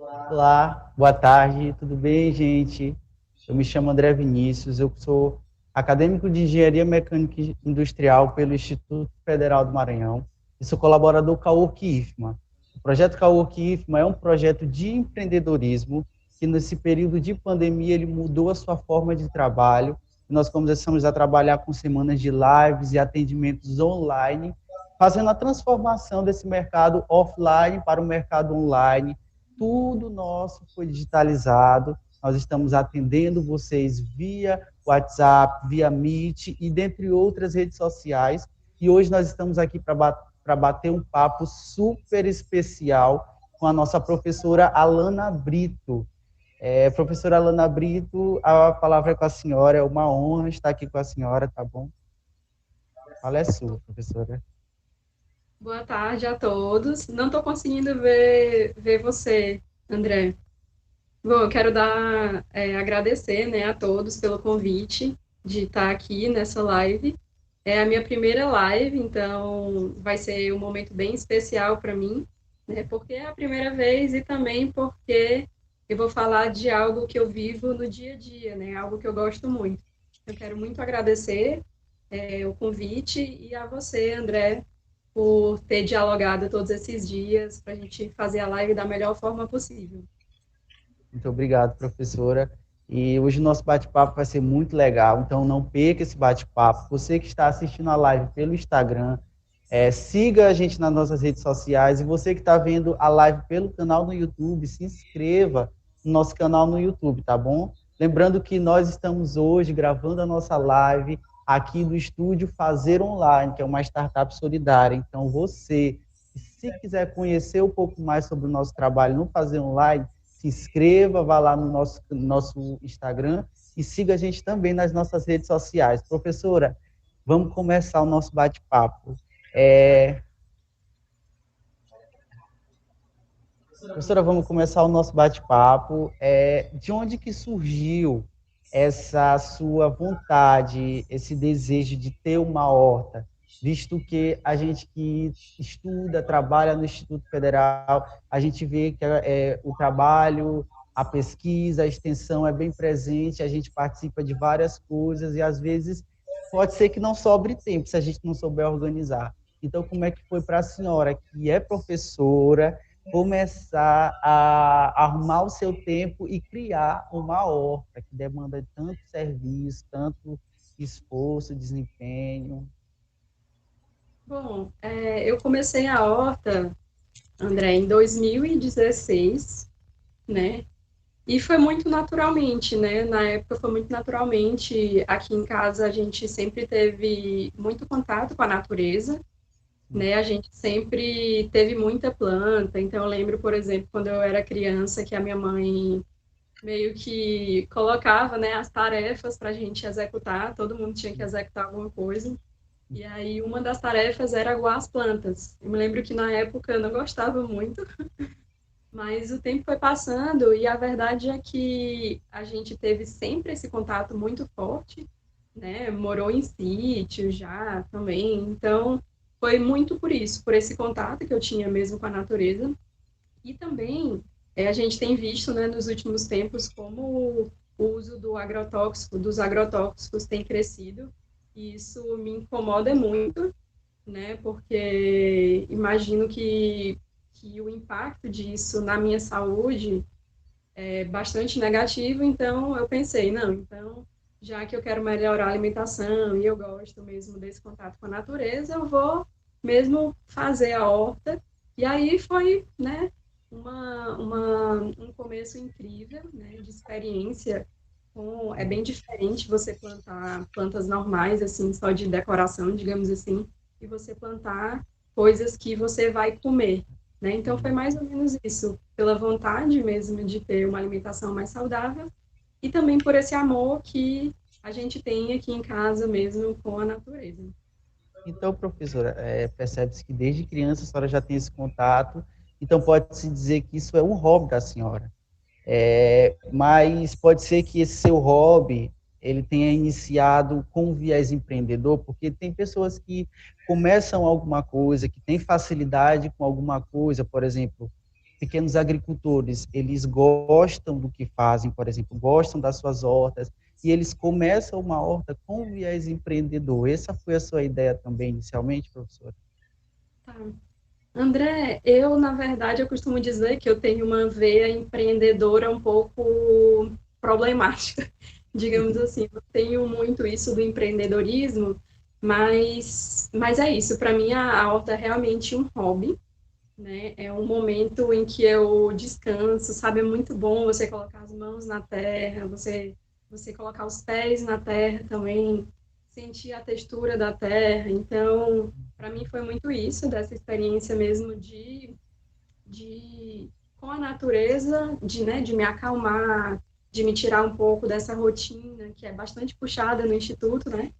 Olá, boa tarde, tudo bem, gente? Eu me chamo André Vinícius, eu sou acadêmico de Engenharia Mecânica e Industrial pelo Instituto Federal do Maranhão e sou colaborador Cawork IFMA. O projeto Cawork IFMA é um projeto de empreendedorismo que, nesse período de pandemia, ele mudou a sua forma de trabalho. Nós começamos a trabalhar com semanas de lives e atendimentos online, fazendo a transformação desse mercado offline para o mercado online. Tudo nosso foi digitalizado. Nós estamos atendendo vocês via WhatsApp, via Meet e dentre outras redes sociais. E hoje nós estamos aqui para bater um papo super especial com a nossa professora Alana Brito. Professora Alana Brito, a palavra é com a senhora, é uma honra estar aqui com a senhora, tá bom? A fala é sua, professora. Boa tarde a todos. Não estou conseguindo ver você, André. Bom, eu quero agradecer, né, a todos pelo convite de estar aqui nessa live. É a minha primeira live, então vai ser um momento bem especial para mim, né, porque é a primeira vez e também porque eu vou falar de algo que eu vivo no dia a dia, né, algo que eu gosto muito. Eu quero muito agradecer, o convite e a você, André, por ter dialogado todos esses dias para a gente fazer a live da melhor forma possível. Muito obrigado, professora. E hoje o nosso bate-papo vai ser muito legal, então não perca esse bate-papo. Você que está assistindo a live pelo Instagram, siga a gente nas nossas redes sociais. E você que está vendo a live pelo canal no YouTube, se inscreva no nosso canal no YouTube, tá bom? Lembrando que nós estamos hoje gravando a nossa live aqui do estúdio Fazer Online, que é uma startup solidária. Então, você, se quiser conhecer um pouco mais sobre o nosso trabalho no Fazer Online, se inscreva, vá lá no nosso Instagram e siga a gente também nas nossas redes sociais. Professora, vamos começar o nosso bate-papo. É, Professora, vamos começar o nosso bate-papo. De onde que surgiu essa sua vontade, esse desejo de ter uma horta? Visto que a gente que estuda, trabalha no Instituto Federal, a gente vê que o trabalho, a pesquisa, a extensão é bem presente, a gente participa de várias coisas e, às vezes, pode ser que não sobre tempo se a gente não souber organizar. Então, como é que foi para a senhora, que é professora, começar a arrumar o seu tempo e criar uma horta que demanda tanto serviço, tanto esforço, desempenho? Bom, eu comecei a horta, André, em 2016, né? E foi muito naturalmente, né? Na época foi muito naturalmente. Aqui em casa a gente sempre teve muito contato com a natureza, né? A gente sempre teve muita planta. Então eu lembro, por exemplo, quando eu era criança, que a minha mãe meio que colocava, né, as tarefas para a gente executar. Todo mundo tinha que executar alguma coisa. E aí uma das tarefas era aguar as plantas. Eu me lembro que na época eu não gostava muito, mas o tempo foi passando e a verdade é que a gente teve sempre esse contato muito forte, né? Morou em sítio já também, então foi muito por isso, por esse contato que eu tinha mesmo com a natureza. E também a gente tem visto, né, nos últimos tempos como o uso dos agrotóxicos tem crescido. E isso me incomoda muito, né? Porque imagino que o impacto disso na minha saúde é bastante negativo, então eu pensei, não, então, já que eu quero melhorar a alimentação e eu gosto mesmo desse contato com a natureza, eu vou mesmo fazer a horta. E aí foi, né, um começo incrível, né, de experiência. É bem diferente você plantar plantas normais, assim, só de decoração, digamos assim, e você plantar coisas que você vai comer, né? Então foi mais ou menos isso, pela vontade mesmo de ter uma alimentação mais saudável e também por esse amor que a gente tem aqui em casa mesmo com a natureza. Então, professora, percebe-se que desde criança a senhora já tem esse contato, então pode-se dizer que isso é um hobby da senhora. Mas pode ser que esse seu hobby ele tenha iniciado com um viés empreendedor, porque tem pessoas que começam alguma coisa, que têm facilidade com alguma coisa, por exemplo, pequenos agricultores, eles gostam do que fazem, por exemplo, gostam das suas hortas, e eles começam uma horta com viés empreendedor. Essa foi a sua ideia também, inicialmente, professora? Tá. André, eu, na verdade, eu costumo dizer que eu tenho uma veia empreendedora um pouco problemática, digamos assim. Eu tenho muito isso do empreendedorismo, mas é isso. Para mim, a horta é realmente um hobby, né? É um momento em que eu descanso, sabe? É muito bom você colocar as mãos na terra, você colocar os pés na terra também, sentir a textura da terra. Então, para mim foi muito isso, dessa experiência mesmo de com a natureza, né, de me acalmar, de me tirar um pouco dessa rotina que é bastante puxada no instituto, né?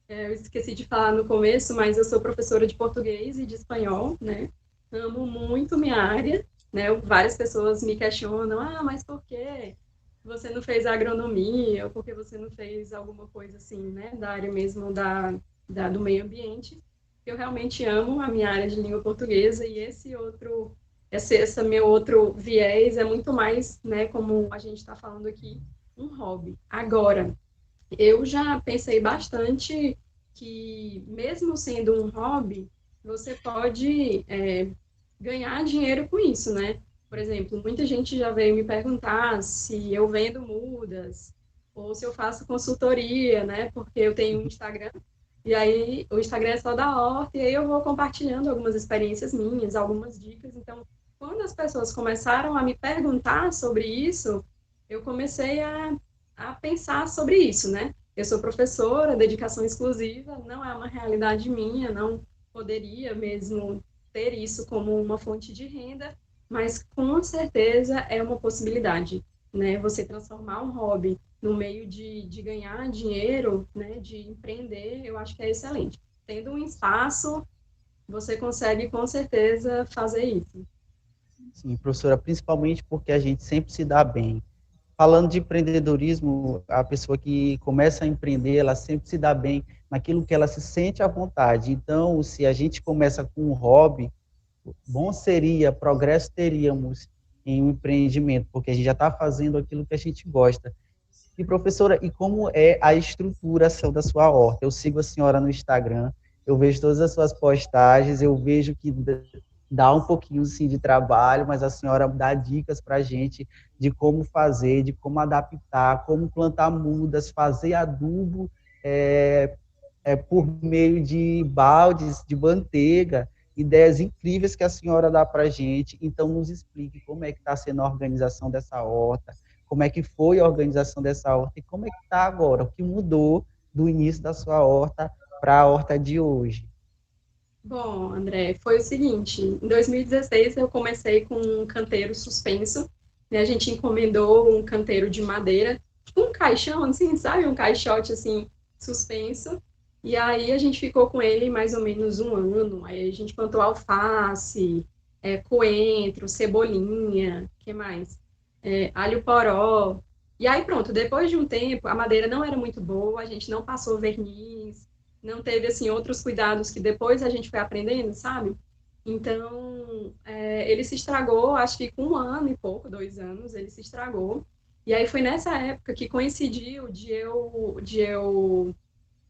Eu esqueci de falar no começo, mas eu sou professora de português e de espanhol, né? Amo muito minha área, né? Várias pessoas me questionam, mas por que você não fez agronomia? Ou por que você não fez alguma coisa assim, né? Da área mesmo do meio ambiente. Eu realmente amo a minha área de língua portuguesa e esse meu outro viés é muito mais, né? Como a gente está falando aqui, um hobby. Agora, eu já pensei bastante que, mesmo sendo um hobby, você pode ganhar dinheiro com isso, né? Por exemplo, muita gente já veio me perguntar se eu vendo mudas ou se eu faço consultoria, né? Porque eu tenho um Instagram e aí o Instagram é só da horta e aí eu vou compartilhando algumas experiências minhas, algumas dicas. Então, quando as pessoas começaram a me perguntar sobre isso, eu comecei a pensar sobre isso, né? Eu sou professora, dedicação exclusiva, não é uma realidade minha, não poderia mesmo ter isso como uma fonte de renda, mas com certeza é uma possibilidade, né? Você transformar um hobby no meio de ganhar dinheiro, né? De empreender, eu acho que é excelente. Tendo um espaço, você consegue com certeza fazer isso. Sim, professora, principalmente porque a gente sempre se dá bem. Falando de empreendedorismo, a pessoa que começa a empreender, ela sempre se dá bem naquilo que ela se sente à vontade. Então, se a gente começa com um hobby, bom seria, progresso teríamos em um empreendimento, porque a gente já está fazendo aquilo que a gente gosta. E, professora, e como é a estruturação da sua horta? Eu sigo a senhora no Instagram, eu vejo todas as suas postagens, eu vejo que dá um pouquinho, sim, de trabalho, mas a senhora dá dicas para a gente de como fazer, de como adaptar, como plantar mudas, fazer adubo por meio de baldes de manteiga, ideias incríveis que a senhora dá para a gente. Então, nos explique como é que está sendo a organização dessa horta, como é que foi a organização dessa horta e como é que está agora, o que mudou do início da sua horta para a horta de hoje. Bom, André, foi o seguinte, em 2016 eu comecei com um canteiro suspenso, né? A gente encomendou um canteiro de madeira, tipo um caixão, assim, sabe? Um caixote, assim, suspenso. E aí a gente ficou com ele mais ou menos um ano. Aí a gente plantou alface, coentro, cebolinha, que mais? Alho poró. E aí pronto, depois de um tempo, a madeira não era muito boa, a gente não passou verniz, não teve assim outros cuidados que depois a gente foi aprendendo, sabe? Então, ele se estragou, acho que com um ano e pouco, 2 anos, ele se estragou. E aí foi nessa época que coincidiu de eu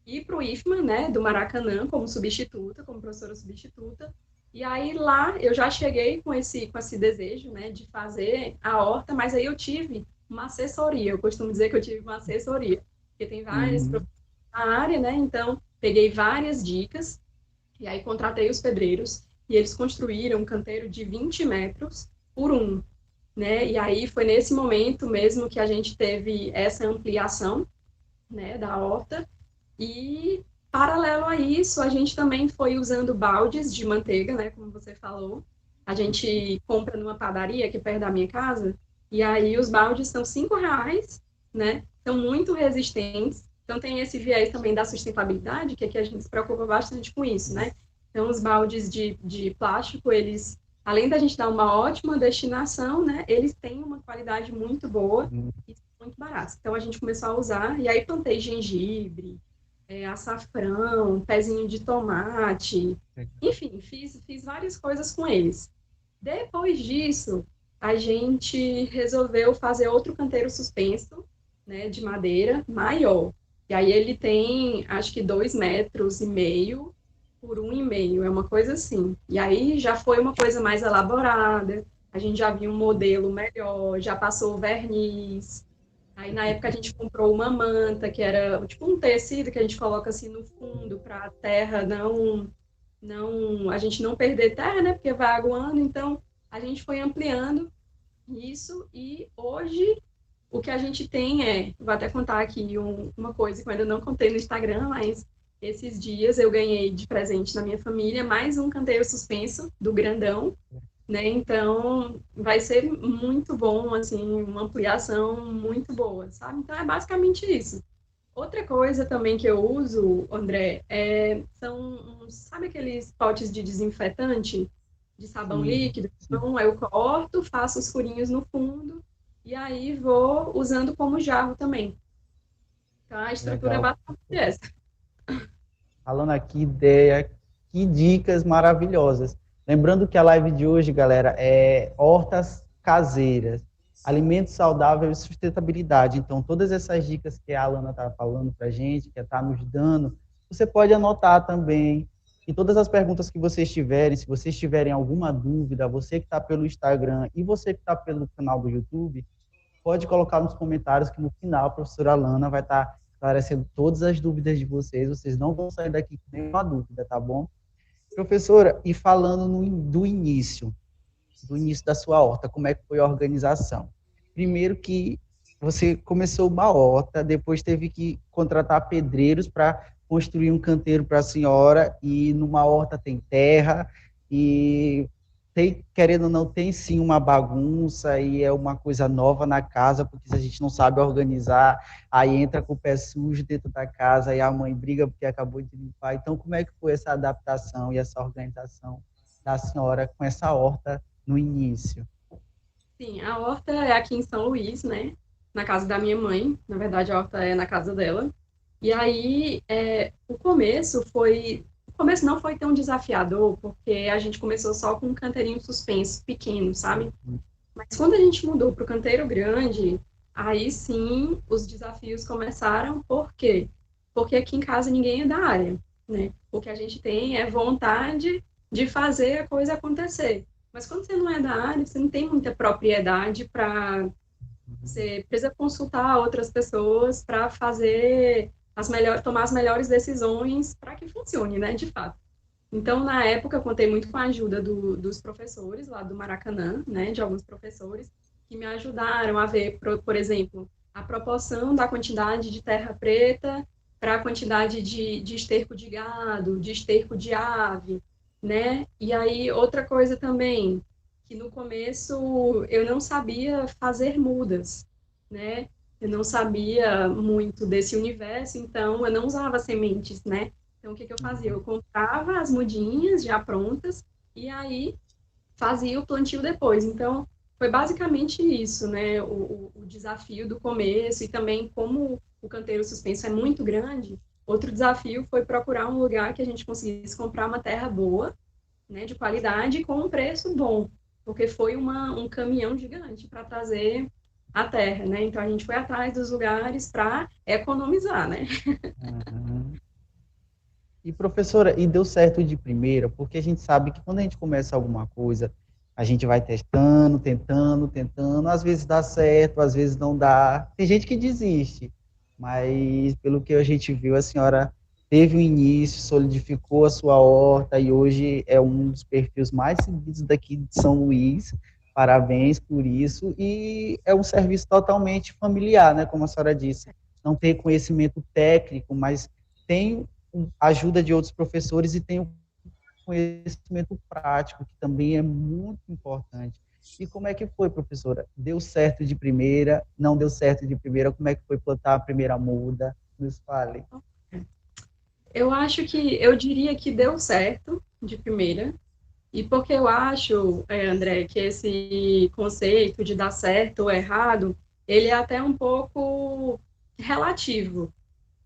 ir para o IFMA, né, do Maracanã, como substituta, como professora substituta. E aí lá eu já cheguei com esse desejo, né, de fazer a horta, mas aí eu tive uma assessoria. Eu costumo dizer que eu tive uma assessoria, porque tem vários Uhum. professores na área, né? Então peguei várias dicas e aí contratei os pedreiros e eles construíram um canteiro de 20 metros por um, né? E aí foi nesse momento mesmo que a gente teve essa ampliação, né, da horta. E, paralelo a isso, a gente também foi usando baldes de manteiga, né, como você falou. A gente compra numa padaria aqui perto da minha casa, e aí os baldes são R$ 5, né? São muito resistentes. Então, tem esse viés também da sustentabilidade, que aqui a gente se preocupa bastante com isso, né? Então, os baldes de plástico, eles, além da gente dar uma ótima destinação, né, eles têm uma qualidade muito boa e são muito baratos. Então, a gente começou a usar, e aí plantei gengibre, açafrão, pezinho de tomate, enfim, fiz várias coisas com eles. Depois disso, a gente resolveu fazer outro canteiro suspenso, né, de madeira, maior. E aí ele tem, acho que 2,5 metros por 1,5, é uma coisa assim. E aí já foi uma coisa mais elaborada, a gente já viu um modelo melhor, já passou o verniz. Aí na época a gente comprou uma manta, que era tipo um tecido que a gente coloca assim no fundo para a terra a gente não perder terra, né? Porque vai aguando, então a gente foi ampliando isso e hoje o que a gente tem vou até contar aqui uma coisa que eu ainda não contei no Instagram, mas esses dias eu ganhei de presente na minha família mais um canteiro suspenso do grandão, né? Então vai ser muito bom, assim, uma ampliação muito boa, sabe? Então é basicamente isso. Outra coisa também que eu uso, André, são, sabe aqueles potes de desinfetante, de sabão Sim, líquido? sim, Então, eu corto, faço os furinhos no fundo e aí vou usando como jarro também. Então, a estrutura é legal. basicamente essa. Falando aqui, ideia, que dicas maravilhosas. Lembrando que a live de hoje, galera, é hortas caseiras, alimento saudável e sustentabilidade. Então, todas essas dicas que a Alana está falando para a gente, que está nos dando, você pode anotar também. E todas as perguntas que vocês tiverem, se vocês tiverem alguma dúvida, você que está pelo Instagram e você que está pelo canal do YouTube, pode colocar nos comentários que no final a professora Alana vai estar esclarecendo todas as dúvidas de vocês. Vocês não vão sair daqui com nenhuma dúvida, tá bom? Professora, e falando do início da sua horta, como é que foi a organização? Primeiro que você começou uma horta, depois teve que contratar pedreiros para construir um canteiro para a senhora, e numa horta tem terra, e tem, querendo ou não, tem sim uma bagunça, e é uma coisa nova na casa, porque se a gente não sabe organizar, aí entra com o pé sujo dentro da casa, e a mãe briga porque acabou de limpar. Então, como é que foi essa adaptação e essa organização da senhora com essa horta no início? Sim, a horta é aqui em São Luís, né? Na casa da minha mãe. Na verdade, a horta é na casa dela. E aí, o começo foi. O começo não foi tão desafiador, porque a gente começou só com um canteirinho suspenso, pequeno, sabe? Mas quando a gente mudou para o canteiro grande, aí sim os desafios começaram. Por quê? Porque aqui em casa ninguém é da área, né? O que a gente tem é vontade de fazer a coisa acontecer. Mas quando você não é da área, você não tem muita propriedade para. Você precisa consultar outras pessoas para fazer tomar as melhores decisões para que funcione, né? De fato. Então, na época, eu contei muito com a ajuda dos professores lá do Maracanã, né, de alguns professores, que me ajudaram a ver, por exemplo, a proporção da quantidade de terra preta para a quantidade de esterco de gado, de esterco de ave, né? E aí, outra coisa também, que no começo eu não sabia fazer mudas, né? Eu não sabia muito desse universo, então eu não usava sementes, né? Então, o que que eu fazia? Eu comprava as mudinhas já prontas e aí fazia o plantio depois. Então, foi basicamente isso, né? O desafio do começo e também como o canteiro suspenso é muito grande, outro desafio foi procurar um lugar que a gente conseguisse comprar uma terra boa, né, de qualidade com um preço bom, porque foi um caminhão gigante para trazer a terra, né? Então, a gente foi atrás dos lugares para economizar, né? Uhum. E professora, e deu certo de primeira, porque a gente sabe que quando a gente começa alguma coisa, a gente vai testando, tentando, tentando, às vezes dá certo, às vezes não dá. Tem gente que desiste, mas pelo que a gente viu, a senhora teve um início, solidificou a sua horta e hoje é um dos perfis mais seguidos daqui de São Luís. Parabéns por isso. E é um serviço totalmente familiar, né? Como a senhora disse. Não tem conhecimento técnico, mas tem ajuda de outros professores e tem o conhecimento prático, que também é muito importante. E como é que foi, professora? Deu certo de primeira? Não deu certo de primeira? Como é que foi plantar a primeira muda? Nos fale. Eu acho que, eu diria que deu certo de primeira, e porque eu acho, André, que esse conceito de dar certo ou errado, ele é até um pouco relativo,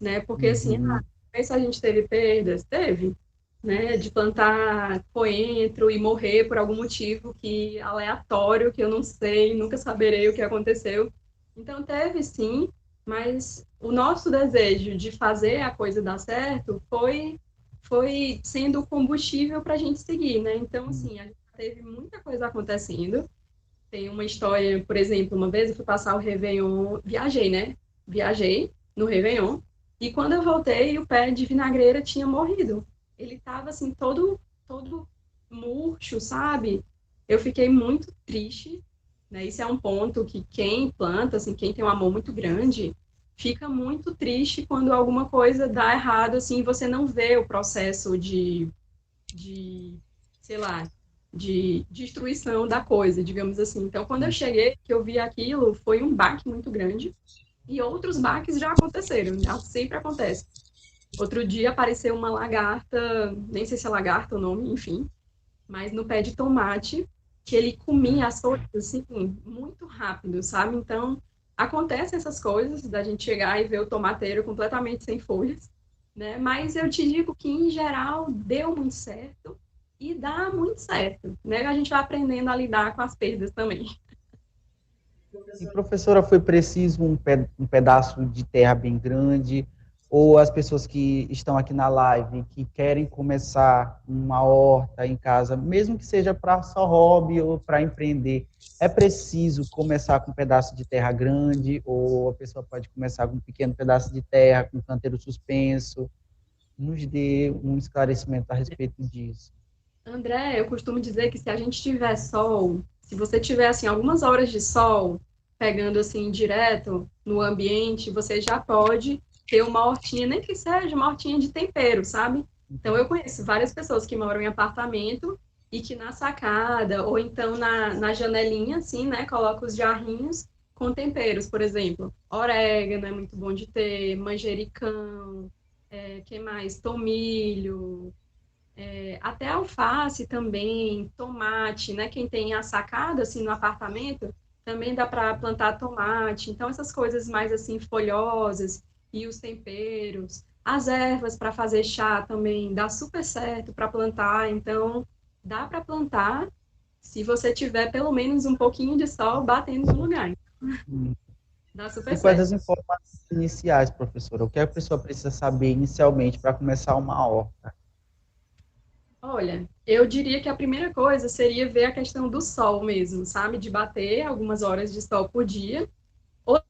né? Porque assim, Uhum, se a gente teve perdas, teve, né, de plantar coentro e morrer por algum motivo que aleatório, que eu não sei, nunca saberei o que aconteceu. Então teve sim, mas o nosso desejo de fazer a coisa dar certo foi sendo o combustível para a gente seguir, né? Então assim, a gente teve muita coisa acontecendo. Tem uma história, por exemplo, uma vez eu fui passar o Réveillon, viajei, né? Viajei no Réveillon, e quando eu voltei, o pé de vinagreira tinha morrido. Ele estava assim, todo murcho, sabe? Eu fiquei muito triste, né? Isso é um ponto que quem planta, assim, quem tem um amor muito grande, fica muito triste quando alguma coisa dá errado, assim, e você não vê o processo de, sei lá, de destruição da coisa, digamos assim. Então, quando eu cheguei, que eu vi aquilo, foi um baque muito grande. E outros baques já aconteceram, já sempre acontece. Outro dia apareceu uma lagarta, nem sei se é lagarta o nome, enfim, mas no pé de tomate, que ele comia as folhas, assim, muito rápido, sabe? Então, acontecem essas coisas, da gente chegar e ver o tomateiro completamente sem folhas, né? Mas eu te digo que, em geral, deu muito certo e dá muito certo, né? A gente vai aprendendo a lidar com as perdas também. E, professora, foi preciso um pedaço de terra bem grande, ou as pessoas que estão aqui na live, que querem começar uma horta em casa, mesmo que seja para só hobby ou para empreender, é preciso começar com um pedaço de terra grande, ou a pessoa pode começar com um pequeno pedaço de terra, com um canteiro suspenso? Nos dê um esclarecimento a respeito disso. André, eu costumo dizer que se a gente tiver sol, se você tiver assim algumas horas de sol pegando assim direto no ambiente, você já pode ter uma hortinha, nem que seja uma hortinha de tempero, sabe? Então eu conheço várias pessoas que moram em apartamento e que na sacada ou então na janelinha assim, né, coloca os jarrinhos com temperos, por exemplo, orégano é muito bom de ter, manjericão, que mais? Tomilho, até alface também, tomate, né? Quem tem a sacada assim no apartamento, também dá para plantar tomate. Então essas coisas mais assim folhosas e os temperos, as ervas para fazer chá também dá super certo para plantar. Então dá para plantar se você tiver pelo menos um pouquinho de sol batendo no lugar. Dá super E quais certo. as informações iniciais, professora? O que a pessoa precisa saber inicialmente para começar uma horta? Olha, eu diria que a primeira coisa seria ver a questão do sol mesmo, sabe? De bater algumas horas de sol por dia, ou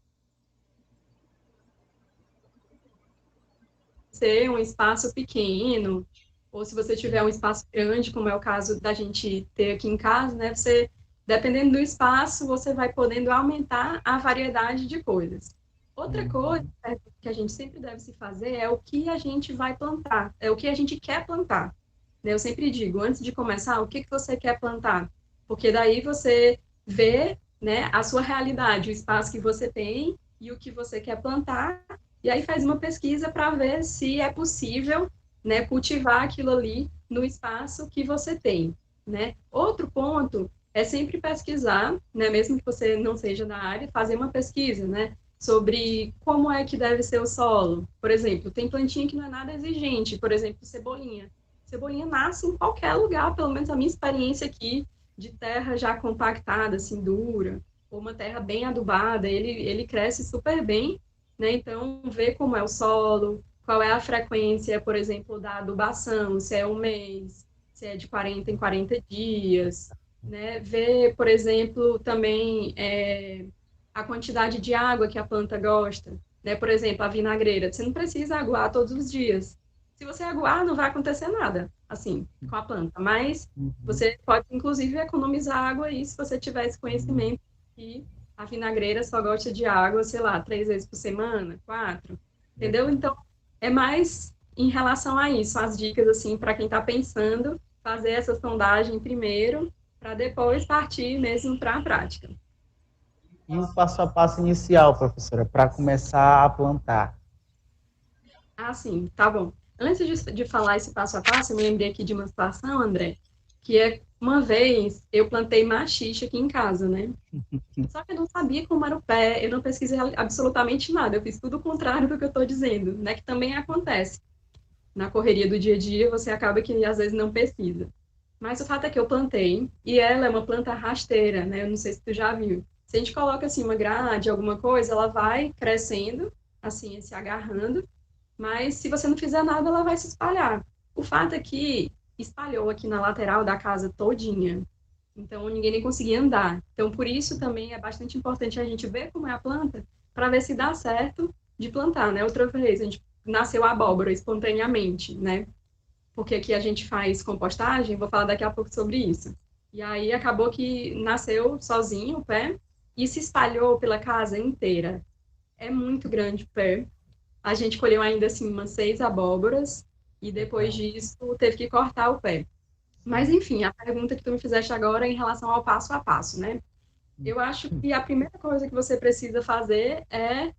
ser um espaço pequeno, ou se você tiver um espaço grande, como é o caso da gente ter aqui em casa, né? Você, dependendo do espaço, você vai podendo aumentar a variedade de coisas. Outra coisa que a gente sempre deve se fazer é o que a gente vai plantar, é o que a gente quer plantar. Eu sempre digo, antes de começar, o que você quer plantar? Porque daí você vê, né, a sua realidade, o espaço que você tem e o que você quer plantar, e aí faz uma pesquisa para ver se é possível, né, cultivar aquilo ali no espaço que você tem, né? Outro ponto é sempre pesquisar, né, mesmo que você não seja da área, fazer uma pesquisa, né, sobre como é que deve ser o solo. Por exemplo, tem plantinha que não é nada exigente, por exemplo, cebolinha. Cebolinha nasce em qualquer lugar, pelo menos a minha experiência aqui, de terra já compactada, assim, dura, ou uma terra bem adubada, ele cresce super bem, né? Então, ver como é o solo, qual é a frequência, por exemplo, da adubação, se é um mês, se é de 40 em 40 dias, né? Ver, por exemplo, também a quantidade de água que a planta gosta, né? Por exemplo, a vinagreira, você não precisa aguar todos os dias. Se você aguar, não vai acontecer nada, assim, com a planta, mas Uhum. você pode, inclusive, economizar água aí se você tiver esse conhecimento que a vinagreira só gosta de água, sei lá, 3 vezes por semana, 4, entendeu? Então, é mais em relação a isso, as dicas, assim, para quem está pensando, fazer essa sondagem primeiro, para depois partir mesmo para a prática. E o passo a passo inicial, professora, para começar a plantar? Ah, sim, tá bom. Antes de falar esse passo a passo, eu me lembrei aqui de uma situação, André, que é uma vez eu plantei machixe aqui em casa, né? Só que eu não sabia como era o pé, eu não pesquisei absolutamente nada, eu fiz tudo o contrário do que eu estou dizendo, né? Que também acontece. na correria do dia a dia, você acaba que às vezes não pesquisa. Mas o fato é que eu plantei, e ela é uma planta rasteira, né? Eu não sei se tu já viu. Se a gente coloca assim uma grade, alguma coisa, ela vai crescendo, assim, se agarrando, mas se você não fizer nada, ela vai se espalhar. O fato é que espalhou aqui na lateral da casa todinha. Então ninguém nem conseguia andar. Então por isso também é bastante importante a gente ver como é a planta, para ver se dá certo de plantar, né? Outra vez, a gente nasceu abóbora espontaneamente, né? Porque aqui a gente faz compostagem, vou falar daqui a pouco sobre isso. E aí acabou que nasceu sozinho o pé e se espalhou pela casa inteira. É muito grande o pé. A gente colheu ainda assim umas 6 abóboras e depois disso teve que cortar o pé. Mas enfim, a pergunta que tu me fizeste agora é em relação ao passo a passo, né? Eu acho que a primeira coisa que você precisa fazer é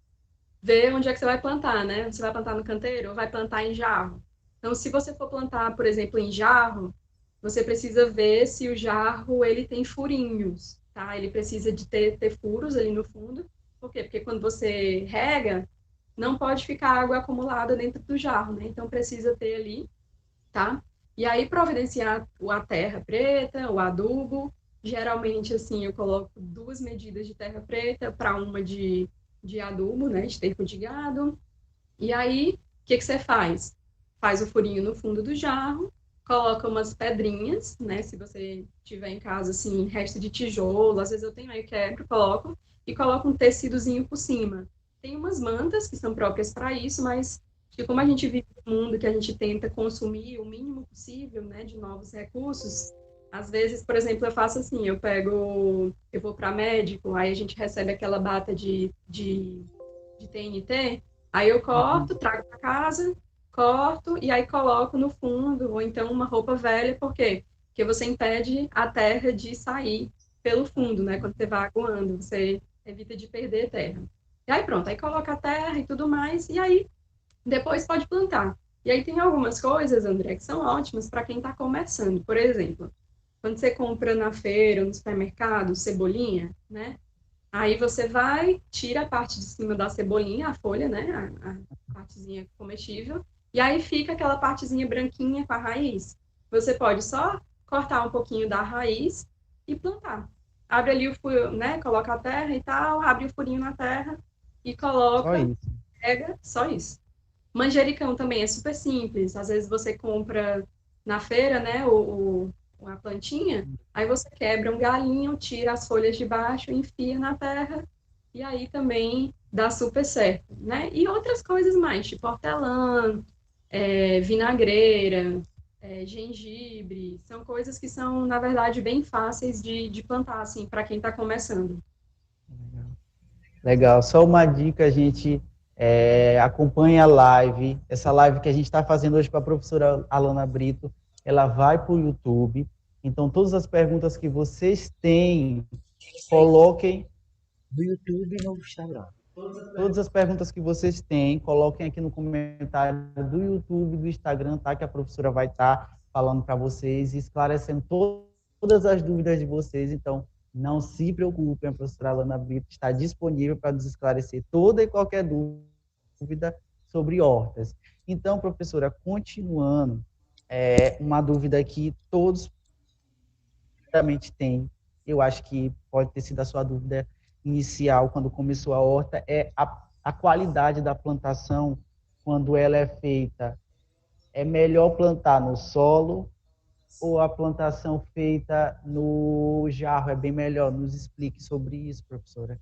ver onde é que você vai plantar, né? Você vai plantar no canteiro ou vai plantar em jarro? Então, se você for plantar, por exemplo, em jarro, você precisa ver se o jarro ele tem furinhos, tá? Ele precisa de ter furos ali no fundo. Por quê? Porque quando você rega, não pode ficar água acumulada dentro do jarro, né? Então, precisa ter ali, tá? E aí, providenciar a terra preta, o adubo. Geralmente, assim, eu coloco 2 medidas de terra preta para uma de adubo, né? De esterco de gado. E aí, o que que você faz? Faz o furinho no fundo do jarro, coloca umas pedrinhas, né? Se você tiver em casa, assim, resto de tijolo, às vezes eu tenho aí, quebro, coloco, e coloco um tecidozinho por cima. Tem umas mantas que são próprias para isso, mas que como a gente vive num mundo que a gente tenta consumir o mínimo possível, né, de novos recursos, às vezes, por exemplo, eu faço assim, eu vou para médico, aí a gente recebe aquela bata de TNT, aí eu corto, trago para casa, corto e aí coloco no fundo, ou então uma roupa velha, por quê? Porque você impede a terra de sair pelo fundo, né? Quando você vai aguando, você evita de perder terra. E aí pronto, aí coloca a terra e tudo mais, e aí depois pode plantar. E aí tem algumas coisas, André, que são ótimas para quem está começando. Por exemplo, quando você compra na feira, no supermercado, cebolinha, né? Aí você vai, tira a parte de cima da cebolinha, a folha, né? A partezinha comestível. E aí fica aquela partezinha branquinha com a raiz. Você pode só cortar um pouquinho da raiz e plantar. Abre ali o furo, né? Coloca a terra e tal, abre o furinho na terra e Só coloca, isso. pega, só isso. Manjericão também é super simples. Às vezes você compra na feira, né, a plantinha, aí você quebra um galinho, tira as folhas de baixo, enfia na terra, e aí também dá super certo, né? E outras coisas mais, tipo hortelã, vinagreira, gengibre, são coisas que são, na verdade, bem fáceis de plantar, assim, para quem está começando. Legal. Só uma dica, a gente acompanha a live. Essa live que a gente está fazendo hoje com a professora Alana Brito, ela vai para o YouTube. Então, todas as perguntas que vocês têm, coloquem. Do YouTube e no Instagram. Todas as perguntas que vocês têm, coloquem aqui no comentário do YouTube, do Instagram, tá? Que a professora vai estar falando para vocês e esclarecendo todas as dúvidas de vocês. Então, não se preocupem, a professora Alana Brito está disponível para nos esclarecer toda e qualquer dúvida sobre hortas. Então, professora, continuando, uma dúvida que todos realmente têm, eu acho que pode ter sido a sua dúvida inicial quando começou a horta, é a qualidade da plantação quando ela é feita. É melhor plantar no solo ou a plantação feita no jarro é bem melhor? Nos explique sobre isso, professora.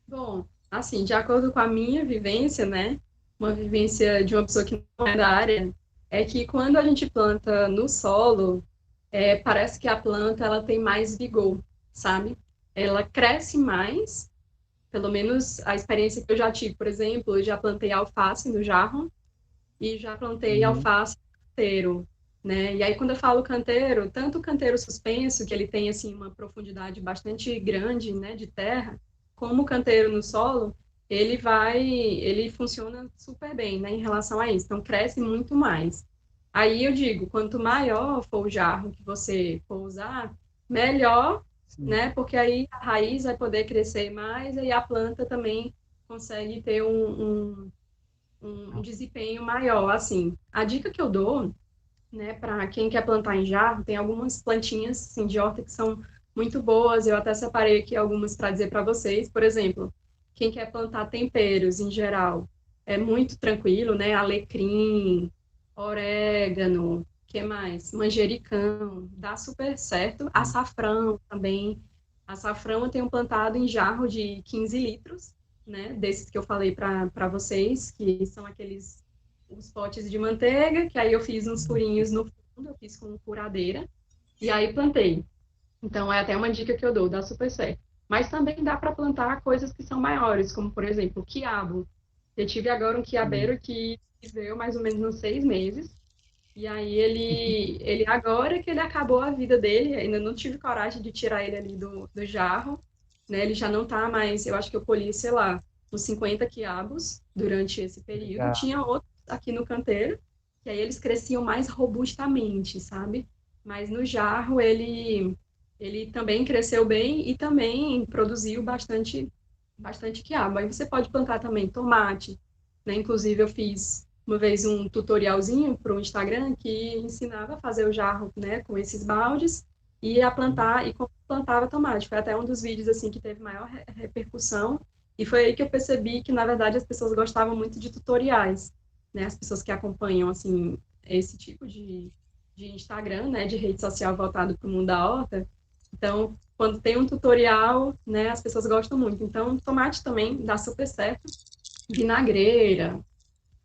Bom, assim, de acordo com a minha vivência, né, uma vivência de uma pessoa que não é da área, é que quando a gente planta no solo, parece que a planta ela tem mais vigor, sabe? Ela cresce mais, pelo menos a experiência que eu já tive, por exemplo, eu já plantei alface no jarro e já plantei Uhum. alface no canteiro, né? E aí quando eu falo canteiro, tanto o canteiro suspenso, que ele tem assim uma profundidade bastante grande, né, de terra, como o canteiro no solo, ele funciona super bem, né, em relação a isso. Então cresce muito mais. Aí eu digo, quanto maior for o jarro que você for usar, melhor, Sim. né? Porque aí a raiz vai poder crescer mais e a planta também consegue ter um desempenho maior, assim. A dica que eu dou, né, para quem quer plantar em jarro, tem algumas plantinhas assim, de horta que são muito boas. Eu até separei aqui algumas para dizer para vocês. Por exemplo, quem quer plantar temperos em geral, é muito tranquilo, né? Alecrim, orégano, que mais? Manjericão, dá super certo. Açafrão também. Açafrão eu tenho plantado em jarro de 15 litros, né? Desses que eu falei para vocês, que são aqueles os potes de manteiga, que aí eu fiz uns furinhos no fundo, eu fiz com furadeira, e aí plantei. Então, é até uma dica que eu dou, dá super certo. Mas também dá para plantar coisas que são maiores, como, por exemplo, quiabo. Eu tive agora um quiabeiro que viveu mais ou menos uns 6 meses, e aí ele agora que ele acabou a vida dele, ainda não tive coragem de tirar ele ali do jarro, né? Ele já não tá mais, eu acho que eu colhi, sei lá, uns 50 quiabos durante esse período. Legal. Tinha outros aqui no canteiro, que aí eles cresciam mais robustamente, sabe? Mas no jarro ele também cresceu bem e também produziu bastante quiabo. Aí você pode plantar também tomate, né? Inclusive eu fiz uma vez um tutorialzinho para o Instagram que ensinava a fazer o jarro, né, com esses baldes e a plantar e como plantava tomate. Foi até um dos vídeos assim que teve maior repercussão e foi aí que eu percebi que na verdade as pessoas gostavam muito de tutoriais, né? As pessoas que acompanham assim esse tipo de Instagram, né, de rede social voltado para o mundo da horta. Então, quando tem um tutorial, né, as pessoas gostam muito. Então, tomate também dá super certo. Vinagreira,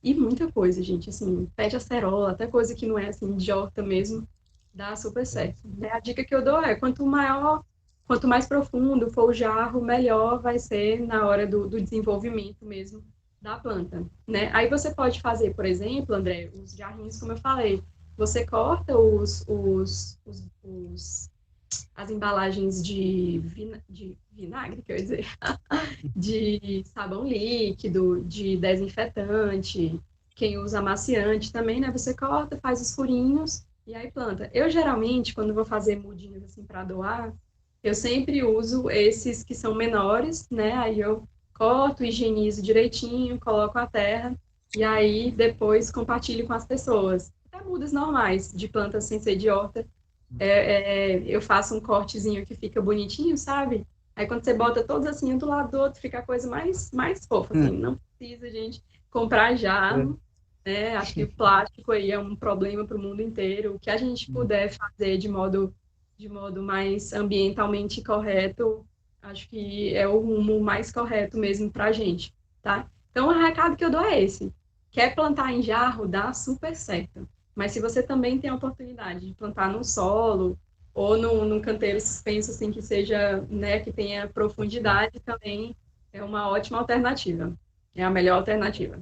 e muita coisa, gente, assim, pé de acerola, até coisa que não é, assim, de horta mesmo, dá super certo. Né? A dica que eu dou é, quanto mais profundo for o jarro, melhor vai ser na hora do desenvolvimento mesmo da planta, né? Aí você pode fazer, por exemplo, André, os jarrinhos, como eu falei, você corta as embalagens de vinagre, quer dizer, de sabão líquido, de desinfetante, quem usa amaciante também, né? Você corta, faz os furinhos e aí planta. Eu geralmente, quando vou fazer mudinhas assim para doar, eu sempre uso esses que são menores, né? Aí eu corto, higienizo direitinho, coloco a terra e aí depois compartilho com as pessoas. Até mudas normais de plantas sem ser de horta, eu faço um cortezinho que fica bonitinho, sabe? Aí quando você bota todos assim um do lado do outro, fica a coisa mais fofa, assim. Não precisa, gente, comprar jarro, né? Acho que o plástico aí é um problema para o mundo inteiro. O que a gente puder fazer de modo mais ambientalmente correto, acho que é o rumo mais correto mesmo para a gente, tá? Então, o recado que eu dou é esse. Quer plantar em jarro, dá super certo. Mas se você também tem a oportunidade de plantar no solo ou num canteiro suspenso, assim, que seja, né, que tenha profundidade, também é uma ótima alternativa. É a melhor alternativa.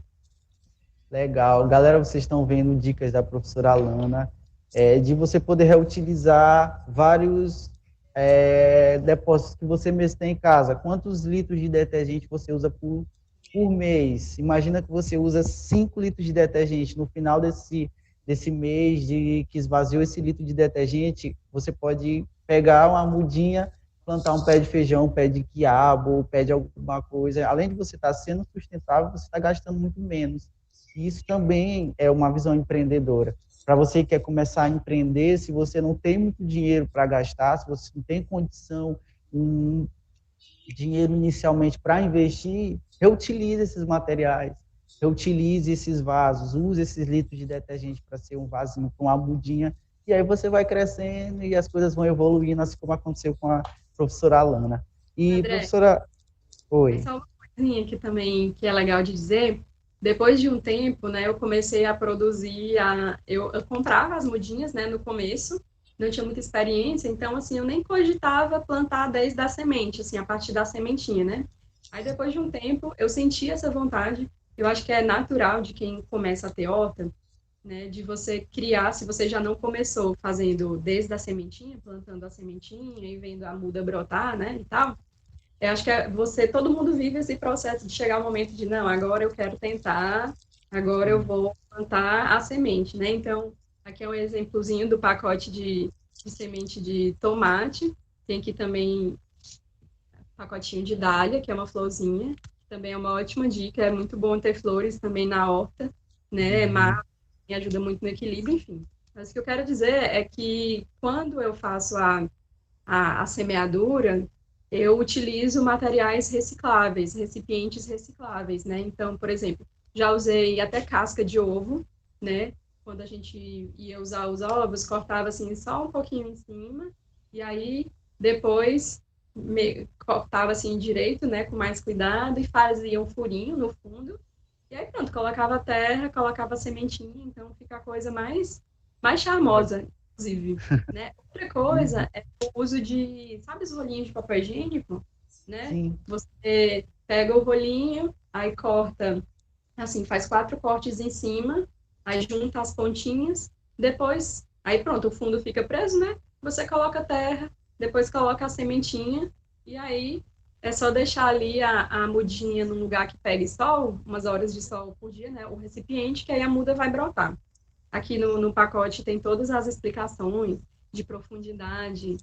Legal. Galera, vocês estão vendo dicas da professora Alana, de você poder reutilizar vários depósitos que você mesmo tem em casa. Quantos litros de detergente você usa por mês? Imagina que você usa 5 litros de detergente. No final desse mês que esvaziou esse litro de detergente, você pode pegar uma mudinha, plantar um pé de feijão, um pé de quiabo, um pé de alguma coisa. Além de você estar sendo sustentável, você está gastando muito menos. Isso também é uma visão empreendedora. Para você que quer começar a empreender, se você não tem muito dinheiro para gastar, se você não tem condição, um dinheiro inicialmente para investir, reutilize esses materiais, reutilize esses vasos, use esses litros de detergente para ser um vasinho com uma mudinha, e aí você vai crescendo e as coisas vão evoluindo, assim como aconteceu com a professora Alana. E, André, professora, é oi. só uma coisinha que também que é legal de dizer. Depois de um tempo, né, eu comecei a produzir, eu comprava as mudinhas, né, no começo, não tinha muita experiência, então, assim, eu nem cogitava plantar desde a semente, assim, a partir da sementinha, né? Aí, depois de um tempo, eu senti essa vontade, eu acho que é natural de quem começa a ter horta, né, de você criar, se você já não começou fazendo desde a sementinha, plantando a sementinha e vendo a muda brotar, né, e tal, eu acho que todo mundo vive esse processo de chegar ao momento de, não, agora eu quero tentar, agora eu vou plantar a semente, né? Então, aqui é um exemplozinho do pacote de semente de tomate. Tem aqui também pacotinho de dália, que é uma florzinha, que também é uma ótima dica, é muito bom ter flores também na horta, né? Mas me ajuda muito no equilíbrio, enfim. Mas o que eu quero dizer é que quando eu faço a semeadura, eu utilizo materiais recicláveis, recipientes recicláveis, né? Então, por exemplo, já usei até casca de ovo, né? Quando a gente ia usar os ovos, cortava assim só um pouquinho em cima, e aí depois cortava assim direito, né? Com mais cuidado, e fazia um furinho no fundo, e aí pronto, colocava terra, colocava sementinha, então fica a coisa mais charmosa, inclusive, né? Outra coisa é o uso de, sabe os rolinhos de papel higiênico, né? Sim. Você pega o rolinho, aí corta, assim, faz 4 cortes em cima, aí junta as pontinhas, depois, aí pronto, o fundo fica preso, né? Você coloca terra, depois coloca a sementinha, e aí é só deixar ali a mudinha num lugar que pegue sol, umas horas de sol por dia, né? O recipiente, que aí a muda vai brotar. Aqui no pacote tem todas as explicações de profundidade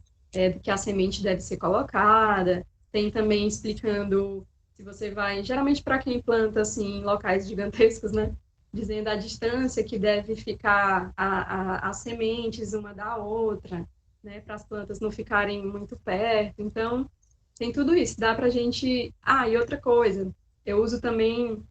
que a semente deve ser colocada. Tem também explicando se você vai, geralmente para quem planta assim em locais gigantescos, né? Dizendo a distância que deve ficar as sementes uma da outra, né? Para as plantas não ficarem muito perto. Então, tem tudo isso. Dá para a gente. Ah, e outra coisa, eu uso também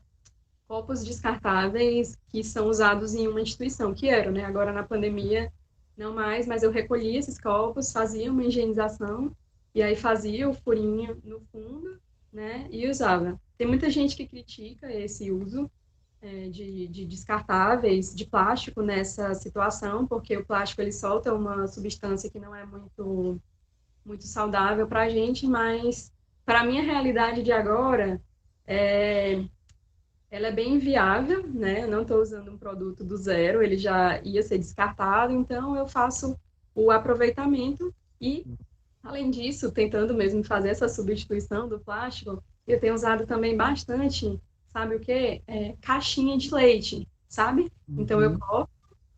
copos descartáveis que são usados em uma instituição, que eram, né? Agora na pandemia não mais, mas eu recolhia esses copos, fazia uma higienização e aí fazia o furinho no fundo, né? E usava. Tem muita gente que critica esse uso de descartáveis de plástico nessa situação, porque o plástico ele solta uma substância que não é muito saudável para a gente, mas para a minha realidade de agora, é, ela é bem viável, né? Eu não estou usando um produto do zero, ele já ia ser descartado, então eu faço o aproveitamento e, além disso, tentando mesmo fazer essa substituição do plástico, eu tenho usado também bastante, sabe o quê? Caixinha de leite, sabe? Então eu coloco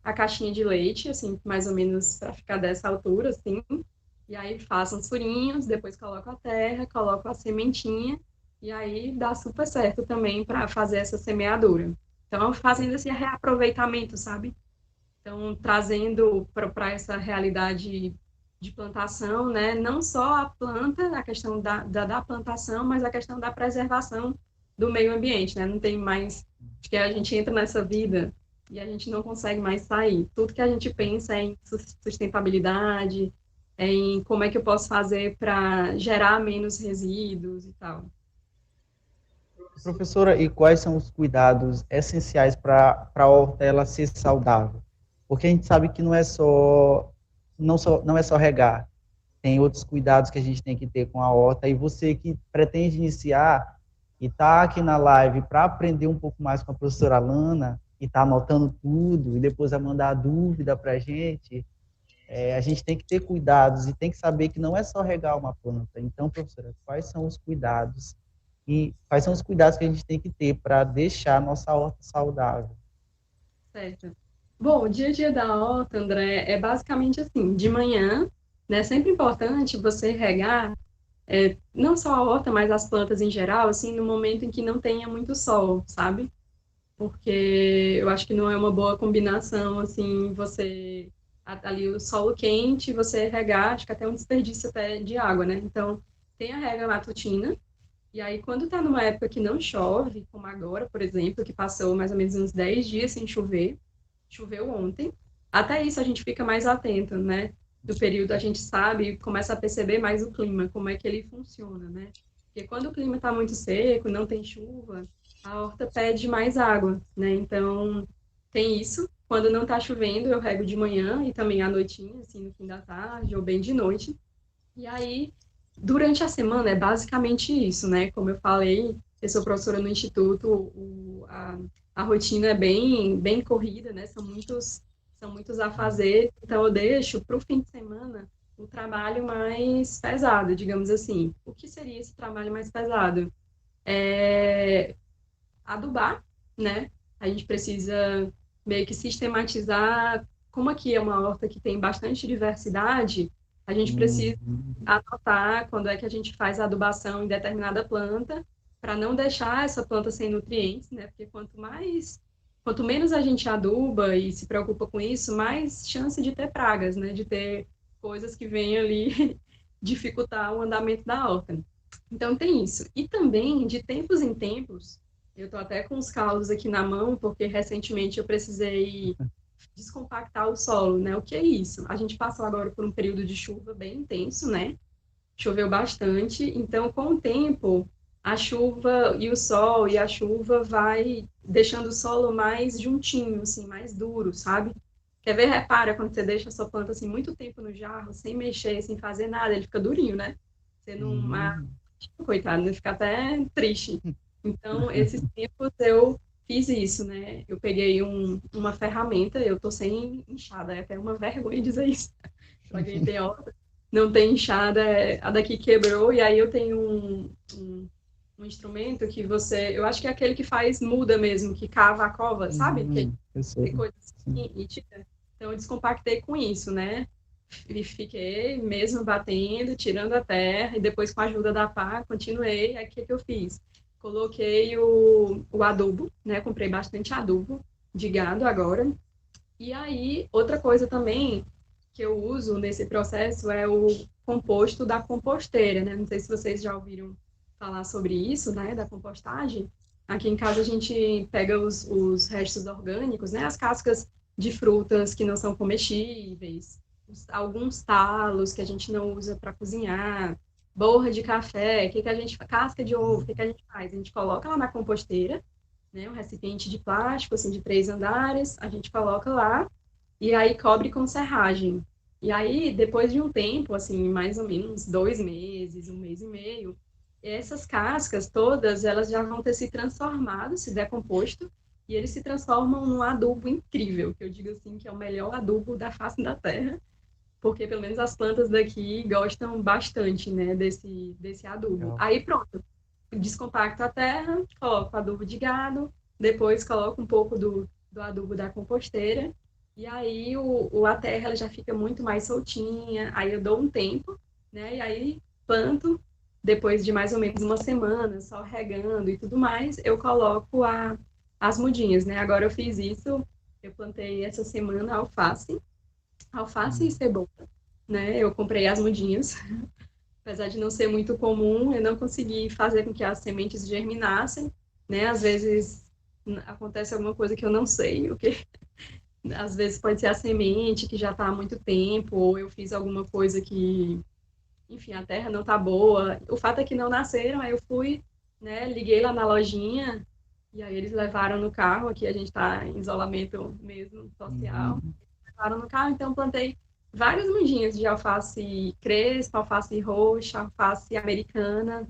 a caixinha de leite, assim, mais ou menos para ficar dessa altura, assim, e aí faço uns furinhos, depois coloco a terra, coloco a sementinha, e aí dá super certo também para fazer essa semeadura. Então, fazendo esse reaproveitamento, sabe? Então, trazendo para essa realidade de plantação, né? Não só a planta, a questão da plantação, mas a questão da preservação do meio ambiente, né? Não tem mais, acho que a gente entra nessa vida e a gente não consegue mais sair. Tudo que a gente pensa é em sustentabilidade, é em como é que eu posso fazer para gerar menos resíduos e tal. Professora, e quais são os cuidados essenciais para a horta ela ser saudável? Porque a gente sabe que não é só regar, tem outros cuidados que a gente tem que ter com a horta, e você que pretende iniciar e está aqui na live para aprender um pouco mais com a professora Lana, e está anotando tudo, e depois vai mandar a dúvida para a gente tem que ter cuidados e tem que saber que não é só regar uma planta. Então, professora, quais são os cuidados e quais são os cuidados que a gente tem que ter para deixar a nossa horta saudável? Certo. Bom, o dia a dia da horta, André, é basicamente assim, de manhã, né? É sempre importante você regar, não só a horta, mas as plantas em geral, assim, no momento em que não tenha muito sol, sabe? Porque eu acho que não é uma boa combinação, assim, você ali o solo quente, você regar, acho que até um desperdício até de água, né? Então, tem a rega matutina, e aí quando tá numa época que não chove, como agora, por exemplo, que passou mais ou menos uns 10 dias sem chover, choveu ontem, até isso a gente fica mais atento, né? Do período a gente sabe, começa a perceber mais o clima, como é que ele funciona, né? Porque quando o clima está muito seco, não tem chuva, a horta pede mais água, né? Então, tem isso. Quando não está chovendo, eu rego de manhã e também à noitinha, assim, no fim da tarde ou bem de noite. E aí, durante a semana, é basicamente isso, né? Como eu falei, eu sou professora no instituto, a rotina é bem corrida, né? São muitos afazeres, então eu deixo para o fim de semana o trabalho mais pesado, digamos assim. O que seria esse trabalho mais pesado? Adubar, né? A gente precisa meio que sistematizar, como aqui é uma horta que tem bastante diversidade, a gente precisa anotar quando é que a gente faz a adubação em determinada planta para não deixar essa planta sem nutrientes, né? Porque quanto menos a gente aduba e se preocupa com isso, mais chance de ter pragas, né? De ter coisas que venham ali dificultar o andamento da horta. Então tem isso. E também, de tempos em tempos, eu estou até com os caulos aqui na mão, porque recentemente eu precisei descompactar o solo, né? O que é isso? A gente passou agora por um período de chuva bem intenso, né? Choveu bastante, então com o tempo a chuva e o sol e a chuva vai deixando o solo mais juntinho, assim, mais duro, sabe? Quer ver? Repara quando você deixa a sua planta assim muito tempo no jarro, sem mexer, sem fazer nada, ele fica durinho, né? Você não, Hum. coitado, né? Fica até triste. Então, esses tempos eu fiz isso, né? Eu peguei uma ferramenta, eu tô sem enxada, é até uma vergonha dizer isso. Para quem tem horta, não tem enxada, a daqui quebrou, e aí eu tenho um instrumento que eu acho que é aquele que faz muda mesmo, que cava a cova, sabe? Que Eu tem sei. coisa Sim. assim, e tira. Então eu descompactei com isso, né? E fiquei mesmo batendo, tirando a terra, e depois com a ajuda da pá, continuei. Aí o que eu fiz? Coloquei o adubo, né? Comprei bastante adubo de gado agora. E aí, outra coisa também que eu uso nesse processo é o composto da composteira, né? Não sei se vocês já ouviram falar sobre isso, né? Da compostagem. Aqui em casa a gente pega os restos orgânicos, né? As cascas de frutas que não são comestíveis, alguns talos que a gente não usa para cozinhar, borra de café, casca de ovo, o que a gente faz? A gente coloca lá na composteira, né? Um recipiente de plástico, assim, de 3 andares, a gente coloca lá e aí cobre com serragem. E aí, depois de um tempo, assim, mais ou menos 2 meses, 1 mês e meio, essas cascas todas, elas já vão ter se transformado, se decomposto, e eles se transformam num adubo incrível, que eu digo assim, que é o melhor adubo da face da terra, porque pelo menos as plantas daqui gostam bastante, né, desse adubo. Legal. Aí pronto, descompacto a terra, coloco adubo de gado, depois coloco um pouco do adubo da composteira, e aí a terra ela já fica muito mais soltinha, aí eu dou um tempo, né, e aí planto, depois de mais ou menos uma semana, só regando e tudo mais, eu coloco as mudinhas, né, agora eu fiz isso, eu plantei essa semana alface e Hum. cebola, né, eu comprei as mudinhas, apesar de não ser muito comum, eu não consegui fazer com que as sementes germinassem, né? Às vezes acontece alguma coisa que eu não sei, o que às vezes pode ser a semente que já está há muito tempo, ou eu fiz alguma coisa que, enfim, a terra não está boa. O fato é que não nasceram, aí eu fui, né? Liguei lá na lojinha e aí eles levaram no carro. Aqui a gente está em isolamento mesmo social. Uhum. Levaram no carro, então plantei vários mudinhos de alface crespa, alface roxa, alface americana.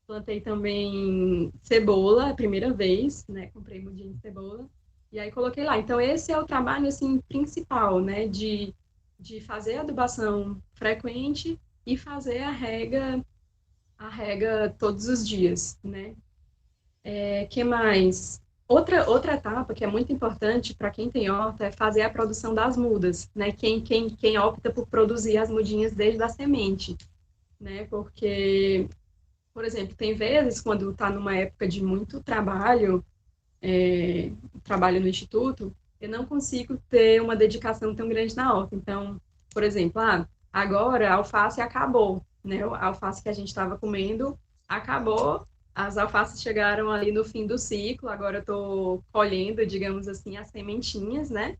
Plantei também cebola, a primeira vez, né? Comprei mudinho de cebola. E aí coloquei lá. Então, esse é o trabalho, assim, principal, né? De fazer adubação frequente e fazer a rega todos os dias, né? Que mais? Outra etapa que é muito importante para quem tem horta é fazer a produção das mudas, né? Quem opta por produzir as mudinhas desde a semente, né? Porque, por exemplo, tem vezes quando está numa época de muito trabalho no instituto, eu não consigo ter uma dedicação tão grande na horta. Então, por exemplo, agora a alface acabou, né? A alface que a gente estava comendo acabou, as alfaces chegaram ali no fim do ciclo, agora eu estou colhendo, digamos assim, as sementinhas, né?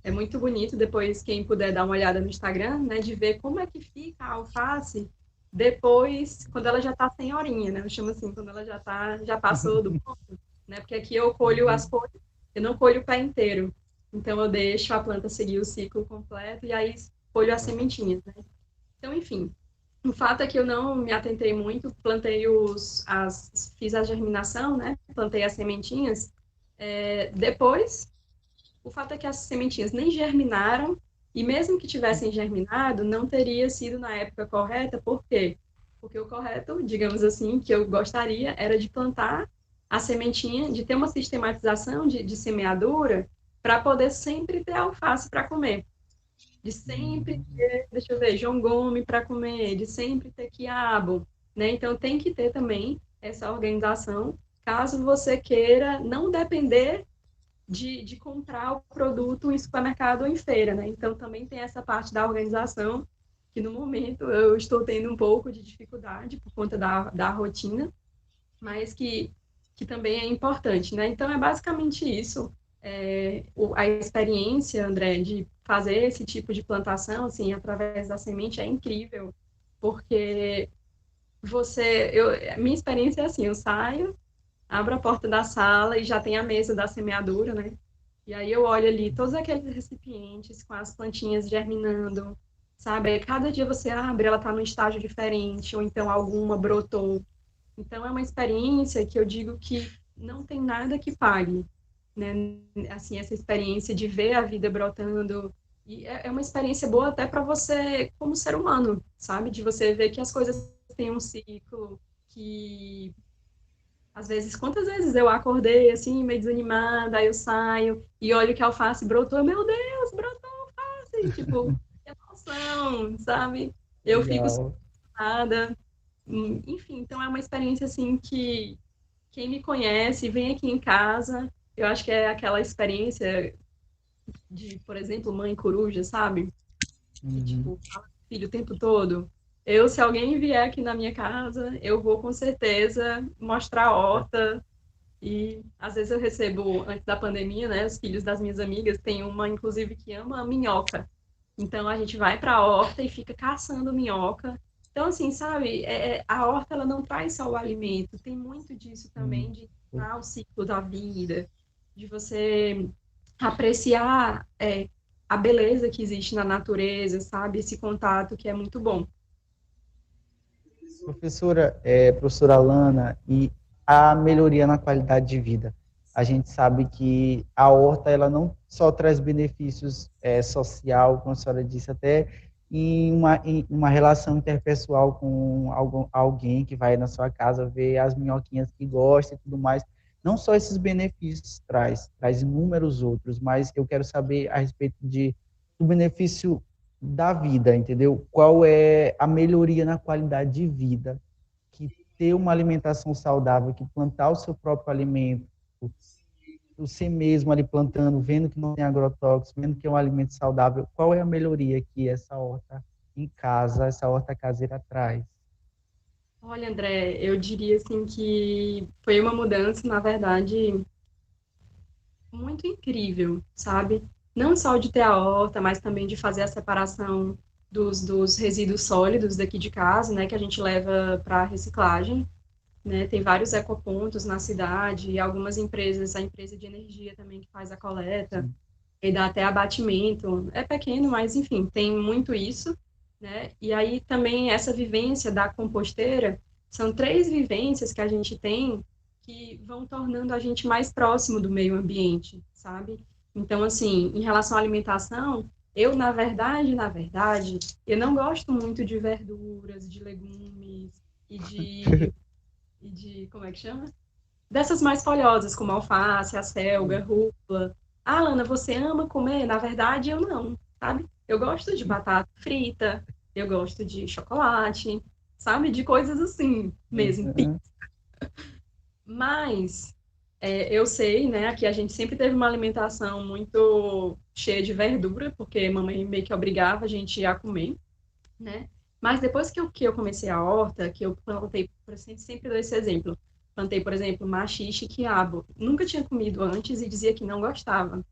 É muito bonito, depois quem puder dar uma olhada no Instagram, né, de ver como é que fica a alface depois, quando ela já está sem horinha, né? Eu chamo assim, quando ela já passou do ponto, né? Porque aqui eu colho as Uhum. folhas, eu não colho o pé inteiro. Então eu deixo a planta seguir o ciclo completo e aí colho as sementinhas, né? Então, enfim, o fato é que eu não me atentei muito, fiz a germinação, né? Plantei as sementinhas. Depois o fato é que as sementinhas nem germinaram, e mesmo que tivessem germinado, não teria sido na época correta, por quê? Porque o correto, digamos assim, que eu gostaria era de plantar a sementinha, de ter uma sistematização de semeadura, para poder sempre ter alface para comer. De sempre Uhum. ter, deixa eu ver, jongome para comer, de sempre ter quiabo, né? Então tem que ter também essa organização, caso você queira não depender de comprar o produto em supermercado ou em feira, né? Então, também tem essa parte da organização, que no momento eu estou tendo um pouco de dificuldade por conta da rotina, mas que também é importante, né? Então, é basicamente isso. A experiência, André, de fazer esse tipo de plantação, assim, através da semente é incrível, porque minha experiência é assim, eu saio, abro a porta da sala e já tem a mesa da semeadura, né? E aí eu olho ali todos aqueles recipientes com as plantinhas germinando, sabe? Aí cada dia você abre, ela está num estágio diferente, ou então alguma brotou. Então é uma experiência que eu digo que não tem nada que pague, né? Assim, essa experiência de ver a vida brotando. E é uma experiência boa até para você, como ser humano, sabe? De você ver que as coisas têm um ciclo, que às vezes, quantas vezes eu acordei assim, meio desanimada, aí eu saio e olho que a alface brotou, meu Deus, brotou alface, tipo, que emoção, sabe? Eu fico Legal. surtada, enfim, então é uma experiência assim que quem me conhece vem aqui em casa, eu acho que é aquela experiência de, por exemplo, mãe coruja, sabe? Que, Uhum. tipo, fala com o filho o tempo todo. Se alguém vier aqui na minha casa, eu vou com certeza mostrar a horta. E às vezes eu recebo, antes da pandemia, né, os filhos das minhas amigas, tem uma, inclusive, que ama minhoca. Então a gente vai para a horta e fica caçando minhoca. Então, assim, sabe, a horta ela não traz só o alimento, tem muito disso também, Uhum. de entrar o ciclo da vida, de você apreciar a beleza que existe na natureza, sabe, esse contato que é muito bom. Professora, professora Alana, e a melhoria na qualidade de vida. A gente sabe que a horta, ela não só traz benefícios social, como a senhora disse, até em uma relação interpessoal com alguém que vai na sua casa ver as minhoquinhas que gosta e tudo mais. Não só esses benefícios traz inúmeros outros, mas eu quero saber a respeito do benefício da vida, entendeu? Qual é a melhoria na qualidade de vida que ter uma alimentação saudável, que plantar o seu próprio alimento, você mesmo ali plantando, vendo que não tem agrotóxicos, vendo que é um alimento saudável, qual é a melhoria que essa horta em casa, essa horta caseira traz? Olha, André, eu diria assim que foi uma mudança, na verdade, muito incrível, sabe? Não só de ter a horta, mas também de fazer a separação dos resíduos sólidos daqui de casa, né, que a gente leva para reciclagem, né? Tem vários ecopontos na cidade e algumas empresas, a empresa de energia também que faz a coleta, Sim. e dá até abatimento. É pequeno, mas enfim, tem muito isso, né? E aí também essa vivência da composteira, são três vivências que a gente tem que vão tornando a gente mais próximo do meio ambiente, sabe? Então, assim, em relação à alimentação, na verdade, eu não gosto muito de verduras, de legumes e de, como é que chama? Dessas mais folhosas, como alface, acelga, rúcula. Ah, Lana, você ama comer? Na verdade, eu não, sabe? Eu gosto de batata frita, eu gosto de chocolate, sabe? De coisas assim mesmo. Uhum. Mas eu sei, né? Aqui a gente sempre teve uma alimentação muito cheia de verdura, porque mamãe meio que obrigava a gente a comer, né? Mas depois que eu comecei a horta, que eu plantei, sempre dou esse exemplo, plantei, por exemplo, maxixe e quiabo. Nunca tinha comido antes e dizia que não gostava.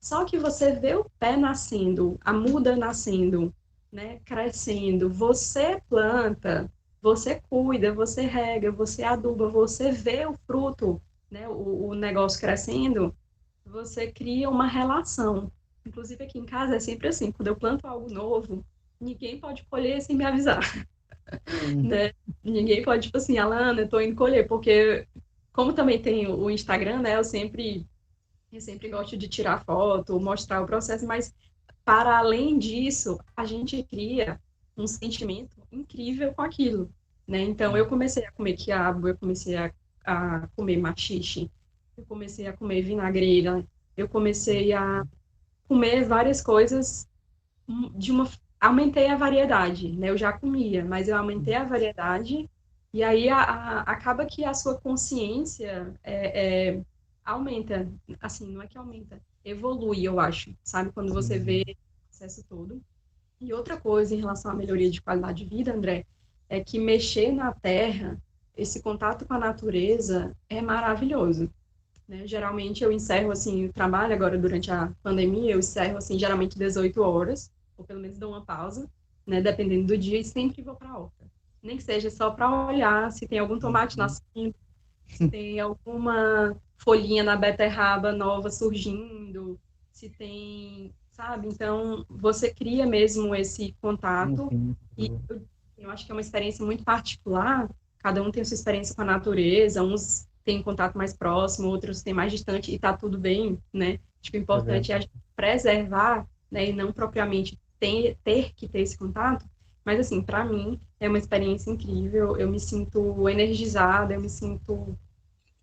Só que você vê o pé nascendo, a muda nascendo, né, crescendo, você planta, você cuida, você rega, você aduba, você vê o fruto, né, o negócio crescendo, você cria uma relação. Inclusive aqui em casa é sempre assim, quando eu planto algo novo, ninguém pode colher sem me avisar, Sim. né? Ninguém pode, tipo assim, Alana, eu tô indo colher, porque como também tem o Instagram, né, eu sempre gosto de tirar foto, mostrar o processo, mas para além disso, a gente cria um sentimento incrível com aquilo, né? Então, eu comecei a comer quiabo, eu comecei a comer maxixe, eu comecei a comer vinagreira, eu comecei a comer várias coisas de uma... Aumentei a variedade, né? Eu já comia, mas eu aumentei a variedade E aí acaba que a sua consciência aumenta, assim, não é que aumenta, evolui, eu acho, sabe? Quando você vê Sim. o processo todo. E outra coisa em relação à melhoria de qualidade de vida, André, é que mexer na terra, esse contato com a natureza é maravilhoso, né? Geralmente eu encerro, assim, o trabalho agora durante a pandemia, eu encerro, assim, geralmente 18 horas, ou pelo menos dou uma pausa, né? Dependendo do dia, e sempre vou para a horta. Nem que seja só para olhar se tem algum tomate Uhum. nascendo, se tem alguma folhinha na beterraba nova surgindo, se tem, sabe? Então, você cria mesmo esse Um contato e vínculo. eu acho que é uma experiência muito particular, cada um tem sua experiência com a natureza, uns têm um contato mais próximo, outros têm mais distante, e tá tudo bem, né? Acho que o É importante é a verdade. gente preservar, né, e não propriamente ter que ter esse contato, mas assim, para mim é uma experiência incrível, eu me sinto energizada, eu me sinto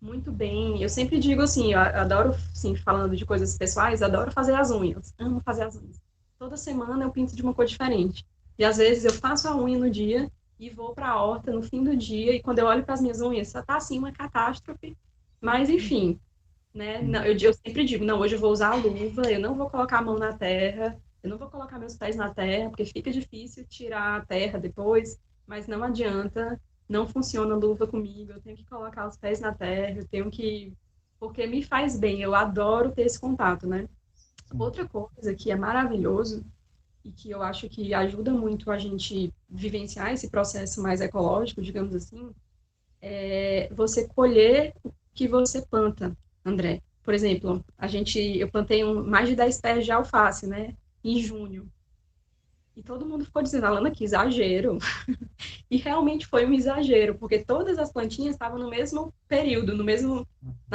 muito bem. Eu sempre digo assim, eu adoro, sim, falando de coisas pessoais, adoro fazer as unhas. Amo fazer as unhas. Toda semana eu pinto de uma cor diferente. E às vezes eu faço a unha no dia e vou para a horta no fim do dia e quando eu olho para as minhas unhas, só tá assim uma catástrofe. Mas enfim, né? Não, eu sempre digo, não, hoje eu vou usar a luva, eu não vou colocar a mão na terra, eu não vou colocar meus pés na terra, porque fica difícil tirar a terra depois, mas não adianta, não funciona a luva comigo, eu tenho que colocar os pés na terra, eu tenho que. Porque me faz bem, eu adoro ter esse contato, né? Sim. Outra coisa que é maravilhoso e que eu acho que ajuda muito a gente vivenciar esse processo mais ecológico, digamos assim, é você colher o que você planta, André. Por exemplo, eu plantei mais de 10 pés de alface, né, em junho. E todo mundo ficou dizendo, Alana, que exagero. E realmente foi um exagero, porque todas as plantinhas estavam no mesmo período, na Uhum.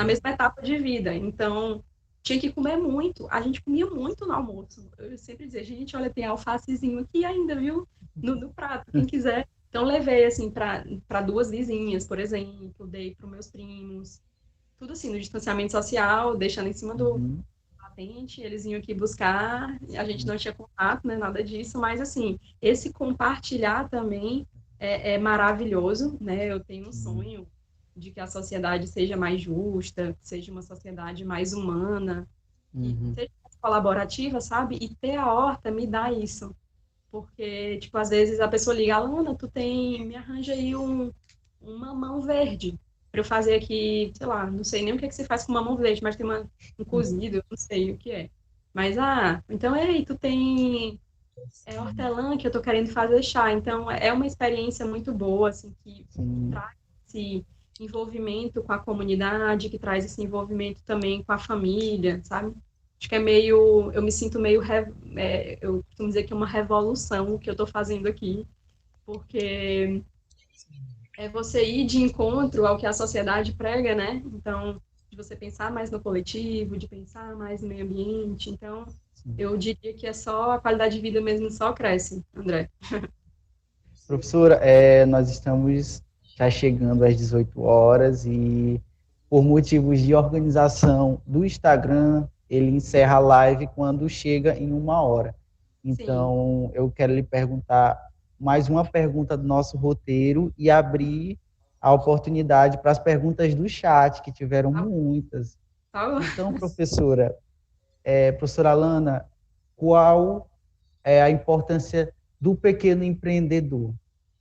mesma etapa de vida. Então, tinha que comer muito. A gente comia muito no almoço. Eu sempre dizia, gente, olha, tem alfacezinho aqui ainda, viu? No prato, quem quiser. Então, levei, assim, para duas vizinhas, por exemplo, dei para os meus primos. Tudo assim, no distanciamento social, deixando em cima do Uhum. patente, eles vinham aqui buscar, a gente não tinha contato, né, nada disso, mas assim, esse compartilhar também é maravilhoso, né? Eu tenho um Sim. sonho de que a sociedade seja mais justa, que seja uma sociedade mais humana, que Uhum. seja mais colaborativa, sabe? E ter a horta me dá isso. Porque, tipo, às vezes a pessoa liga, Alana, me arranja aí um mamão verde para eu fazer aqui, sei lá, não sei nem o que é que se faz com mamão verde, mas tem um cozido, eu não sei o que é. Mas, então, ei, tu tem hortelã que eu tô querendo fazer chá. Então, é uma experiência muito boa, assim, que Sim. traz esse envolvimento com a comunidade, que traz esse envolvimento também com a família, sabe? Acho que eu me sinto eu costumo dizer que é uma revolução o que eu tô fazendo aqui, porque é você ir de encontro ao que a sociedade prega, né? Então, de você pensar mais no coletivo, de pensar mais no meio ambiente. Então, Sim. eu diria que é só a qualidade de vida mesmo só cresce, André. Professora, nós estamos já chegando às 18 horas e, por motivos de organização do Instagram, ele encerra a live quando chega em 1 hora. Sim, Então, eu quero lhe perguntar mais uma pergunta do nosso roteiro e abrir a oportunidade para as perguntas do chat, que tiveram tá, muitas. tá bom. Então, professora Alana, qual é a importância do pequeno empreendedor?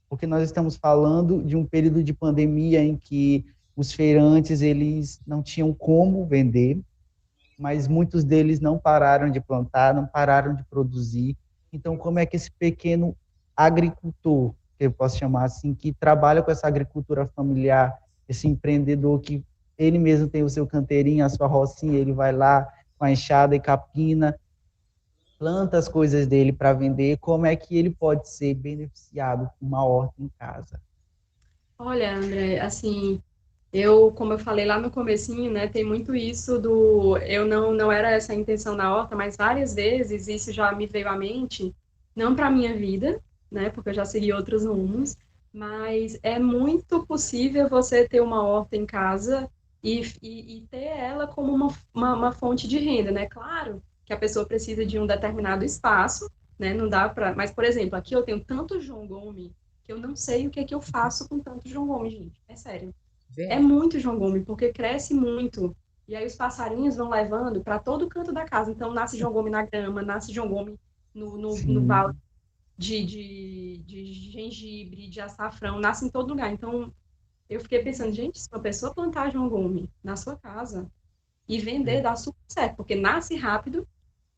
Porque nós estamos falando de um período de pandemia em que os feirantes eles não tinham como vender, mas muitos deles não pararam de plantar, não pararam de produzir. Então, como é que esse pequeno agricultor, que eu posso chamar assim, que trabalha com essa agricultura familiar, esse empreendedor que ele mesmo tem o seu canteirinho, a sua rocinha, ele vai lá com a enxada e capina, planta as coisas dele para vender, como é que ele pode ser beneficiado com uma horta em casa? Olha, André, assim, como eu falei lá no comecinho, né, tem muito isso eu não era essa a intenção na horta, mas várias vezes isso já me veio à mente, não para a minha vida, né, porque eu já segui outros rumos, mas é muito possível você ter uma horta em casa e ter ela como uma fonte de renda, né? Claro que a pessoa precisa de um determinado espaço, né? Não dá para. Mas, por exemplo, aqui eu tenho tanto João Gomes que eu não sei o que é que eu faço com tanto João Gomes, gente. É sério. É Vem. muito João Gomes, porque cresce muito. E aí os passarinhos vão levando para todo canto da casa. Então nasce João Gomes na grama, nasce João Gomes no balde Sim. de gengibre, de açafrão, nasce em todo lugar. Então eu fiquei pensando, gente, se uma pessoa plantar João Gomes na sua casa e vender, dá super certo, porque nasce rápido.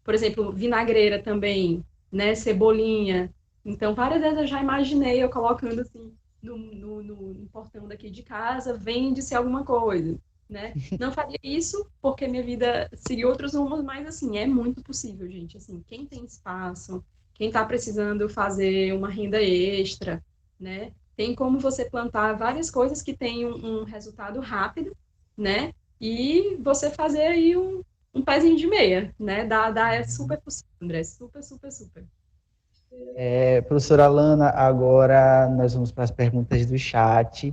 Por exemplo, vinagreira também, né? Cebolinha. Então, várias vezes eu já imaginei eu colocando assim no portão daqui de casa, vende-se alguma coisa, né? Não faria isso porque minha vida seguiu outros rumos, mas assim, é muito possível, gente. Assim, quem tem espaço, quem está precisando fazer uma renda extra, né? Tem como você plantar várias coisas que têm um resultado rápido, né? E você fazer aí um pezinho de meia, né? É super possível, André. Super, super, super. Professora Alana, agora nós vamos para as perguntas do chat.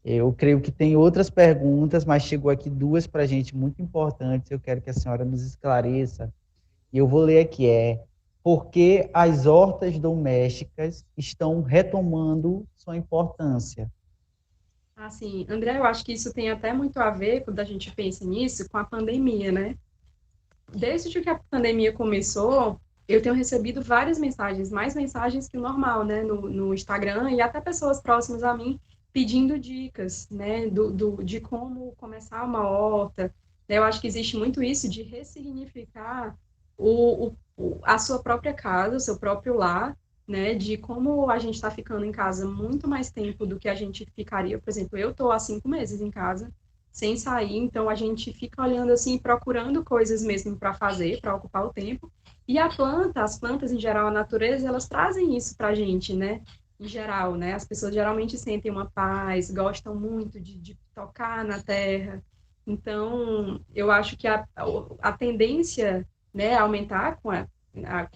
Eu creio que tem outras perguntas, mas chegou aqui duas para a gente muito importantes. Eu quero que a senhora nos esclareça. E eu vou ler aqui, por que as hortas domésticas estão retomando sua importância? Assim, André, eu acho que isso tem até muito a ver, quando a gente pensa nisso, com a pandemia, né? Desde que a pandemia começou, eu tenho recebido várias mensagens, mais mensagens que o normal, né? No Instagram e até pessoas próximas a mim pedindo dicas, né? De como começar uma horta. Né? Eu acho que existe muito isso de ressignificar a sua própria casa, o seu próprio lar, né? De como a gente está ficando em casa muito mais tempo do que a gente ficaria. Por exemplo, eu estou há 5 meses em casa sem sair, então a gente fica olhando assim, procurando coisas mesmo para fazer, para ocupar o tempo. E as plantas em geral, a natureza, elas trazem isso para a gente, né? Em geral, né? As pessoas geralmente sentem uma paz, gostam muito de tocar na terra. Então, eu acho que a tendência, né, é aumentar com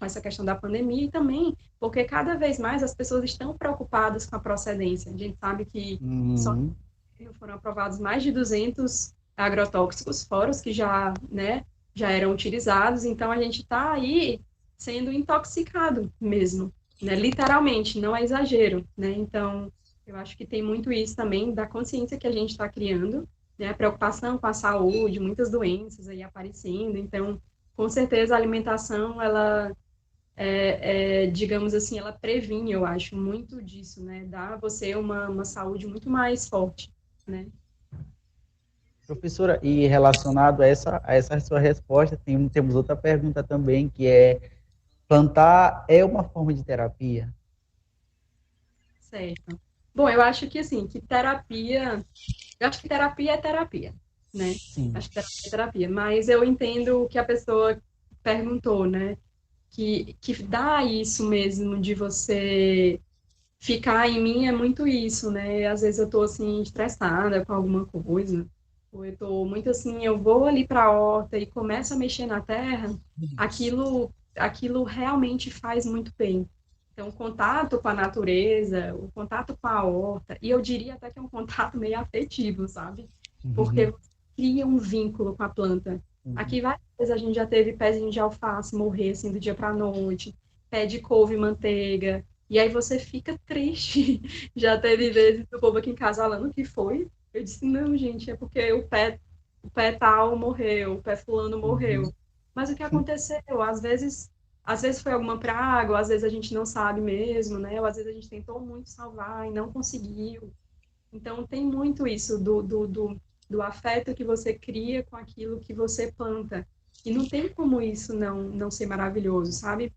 essa questão da pandemia e também porque cada vez mais as pessoas estão preocupadas com a procedência. A gente sabe que só Uhum. foram aprovados mais de 200 agrotóxicos, fora os que já, né, já eram utilizados, então a gente está aí sendo intoxicado mesmo, né, literalmente, não é exagero, né, então eu acho que tem muito isso também da consciência que a gente está criando, né, a preocupação com a saúde, muitas doenças aí aparecendo, então com certeza a alimentação, ela digamos assim, ela previne, eu acho, muito disso, né? Dá a você uma saúde muito mais forte, né? Professora, e relacionado a essa sua resposta, temos outra pergunta também, que plantar é uma forma de terapia? Certo. Bom, eu acho que assim, eu acho que terapia é terapia, né? Sim. Acho que terapia é terapia, mas eu entendo o que a pessoa perguntou, né? Que dá isso mesmo de você ficar em mim é muito isso, né? Às vezes eu tô assim estressada com alguma coisa, ou eu tô muito assim, eu vou ali para a horta e começo a mexer na terra, aquilo realmente faz muito bem. Então, o contato com a natureza, o contato com a horta, e eu diria até que é um contato meio afetivo, sabe? Porque Uhum. você cria um vínculo com a planta. Aqui várias vezes a gente já teve pezinho de alface morrer assim do dia para a noite, pé de couve manteiga, e aí você fica triste. Já teve vezes do povo aqui em casa falando o que foi. Eu disse, não, gente, é porque o pé tal morreu, o pé fulano Uhum. morreu. Mas o que aconteceu? Às vezes foi alguma praga, ou às vezes a gente não sabe mesmo, né? Ou às vezes a gente tentou muito salvar e não conseguiu. Então tem muito isso do afeto que você cria com aquilo que você planta. E não tem como isso não ser maravilhoso, sabe?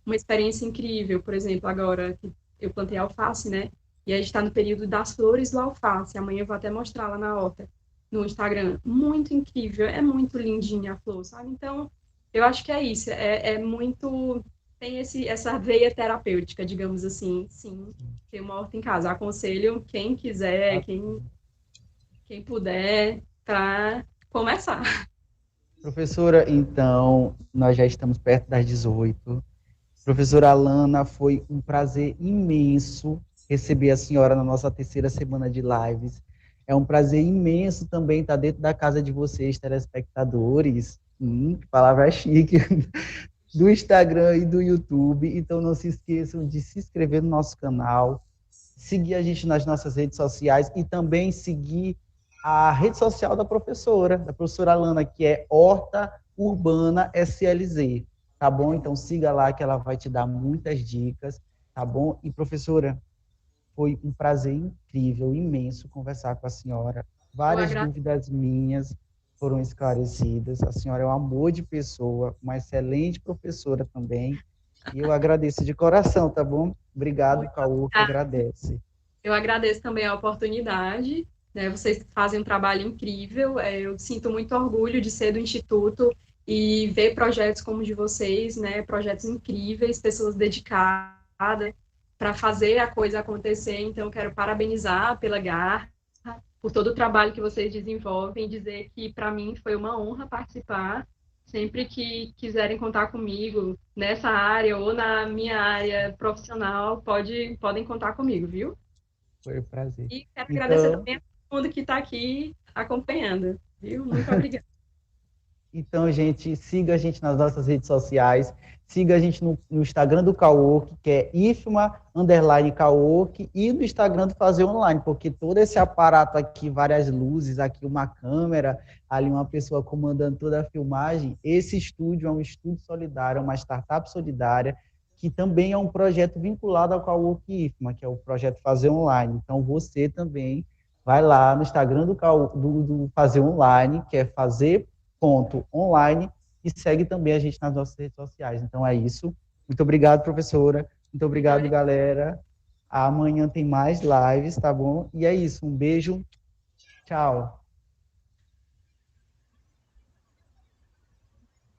Uma experiência incrível, por exemplo, agora que eu plantei alface, né? E a gente está no período das flores do alface. Amanhã eu vou até mostrar lá na horta, no Instagram. Muito incrível, é muito lindinha a flor, sabe? Então, eu acho que é isso. É muito. Tem essa veia terapêutica, digamos assim, sim, ter uma horta em casa. Aconselho quem quiser, quem puder, para começar. Professora, então, nós já estamos perto das 18. Professora Alana, foi um prazer imenso receber a senhora na nossa terceira semana de lives. É um prazer imenso também estar dentro da casa de vocês, telespectadores. Que palavra chique. Do Instagram e do YouTube. Então, não se esqueçam de se inscrever no nosso canal, seguir a gente nas nossas redes sociais e também seguir a rede social da professora Alana, que é Horta Urbana SLZ, tá bom? Então siga lá que ela vai te dar muitas dicas, tá bom? E professora, foi um prazer incrível, imenso conversar com a senhora. Várias dúvidas minhas foram esclarecidas. A senhora é um amor de pessoa, uma excelente professora também. E eu agradeço de coração, tá bom? Obrigado, Caô, que agradece. Eu agradeço também a oportunidade, né? Vocês fazem um trabalho incrível. Eu sinto muito orgulho de ser do Instituto e ver projetos como o de vocês, né? Projetos incríveis, pessoas dedicadas para fazer a coisa acontecer. Então, eu quero parabenizar pela Garra, por todo o trabalho que vocês desenvolvem, dizer que para mim foi uma honra participar. Sempre que quiserem contar comigo nessa área ou na minha área profissional, podem contar comigo, viu? Foi um prazer. E quero agradecer também a todo mundo que está aqui acompanhando, viu? Muito obrigada. Então, gente, siga a gente nas nossas redes sociais, siga a gente no Instagram do Caoque, que é ifma_Caoque, e no Instagram do Fazer Online, porque todo esse aparato aqui, várias luzes, aqui uma câmera, ali uma pessoa comandando toda a filmagem, esse estúdio é um estúdio solidário, uma startup solidária, que também é um projeto vinculado ao Caoque IFMA, que é o projeto Fazer Online. Então, você também vai lá no Instagram do Fazer Online, que é fazer.online, e segue também a gente nas nossas redes sociais. Então é isso. Muito obrigado, professora. Muito obrigado, galera. Amanhã tem mais lives, tá bom? E é isso. Um beijo. Tchau.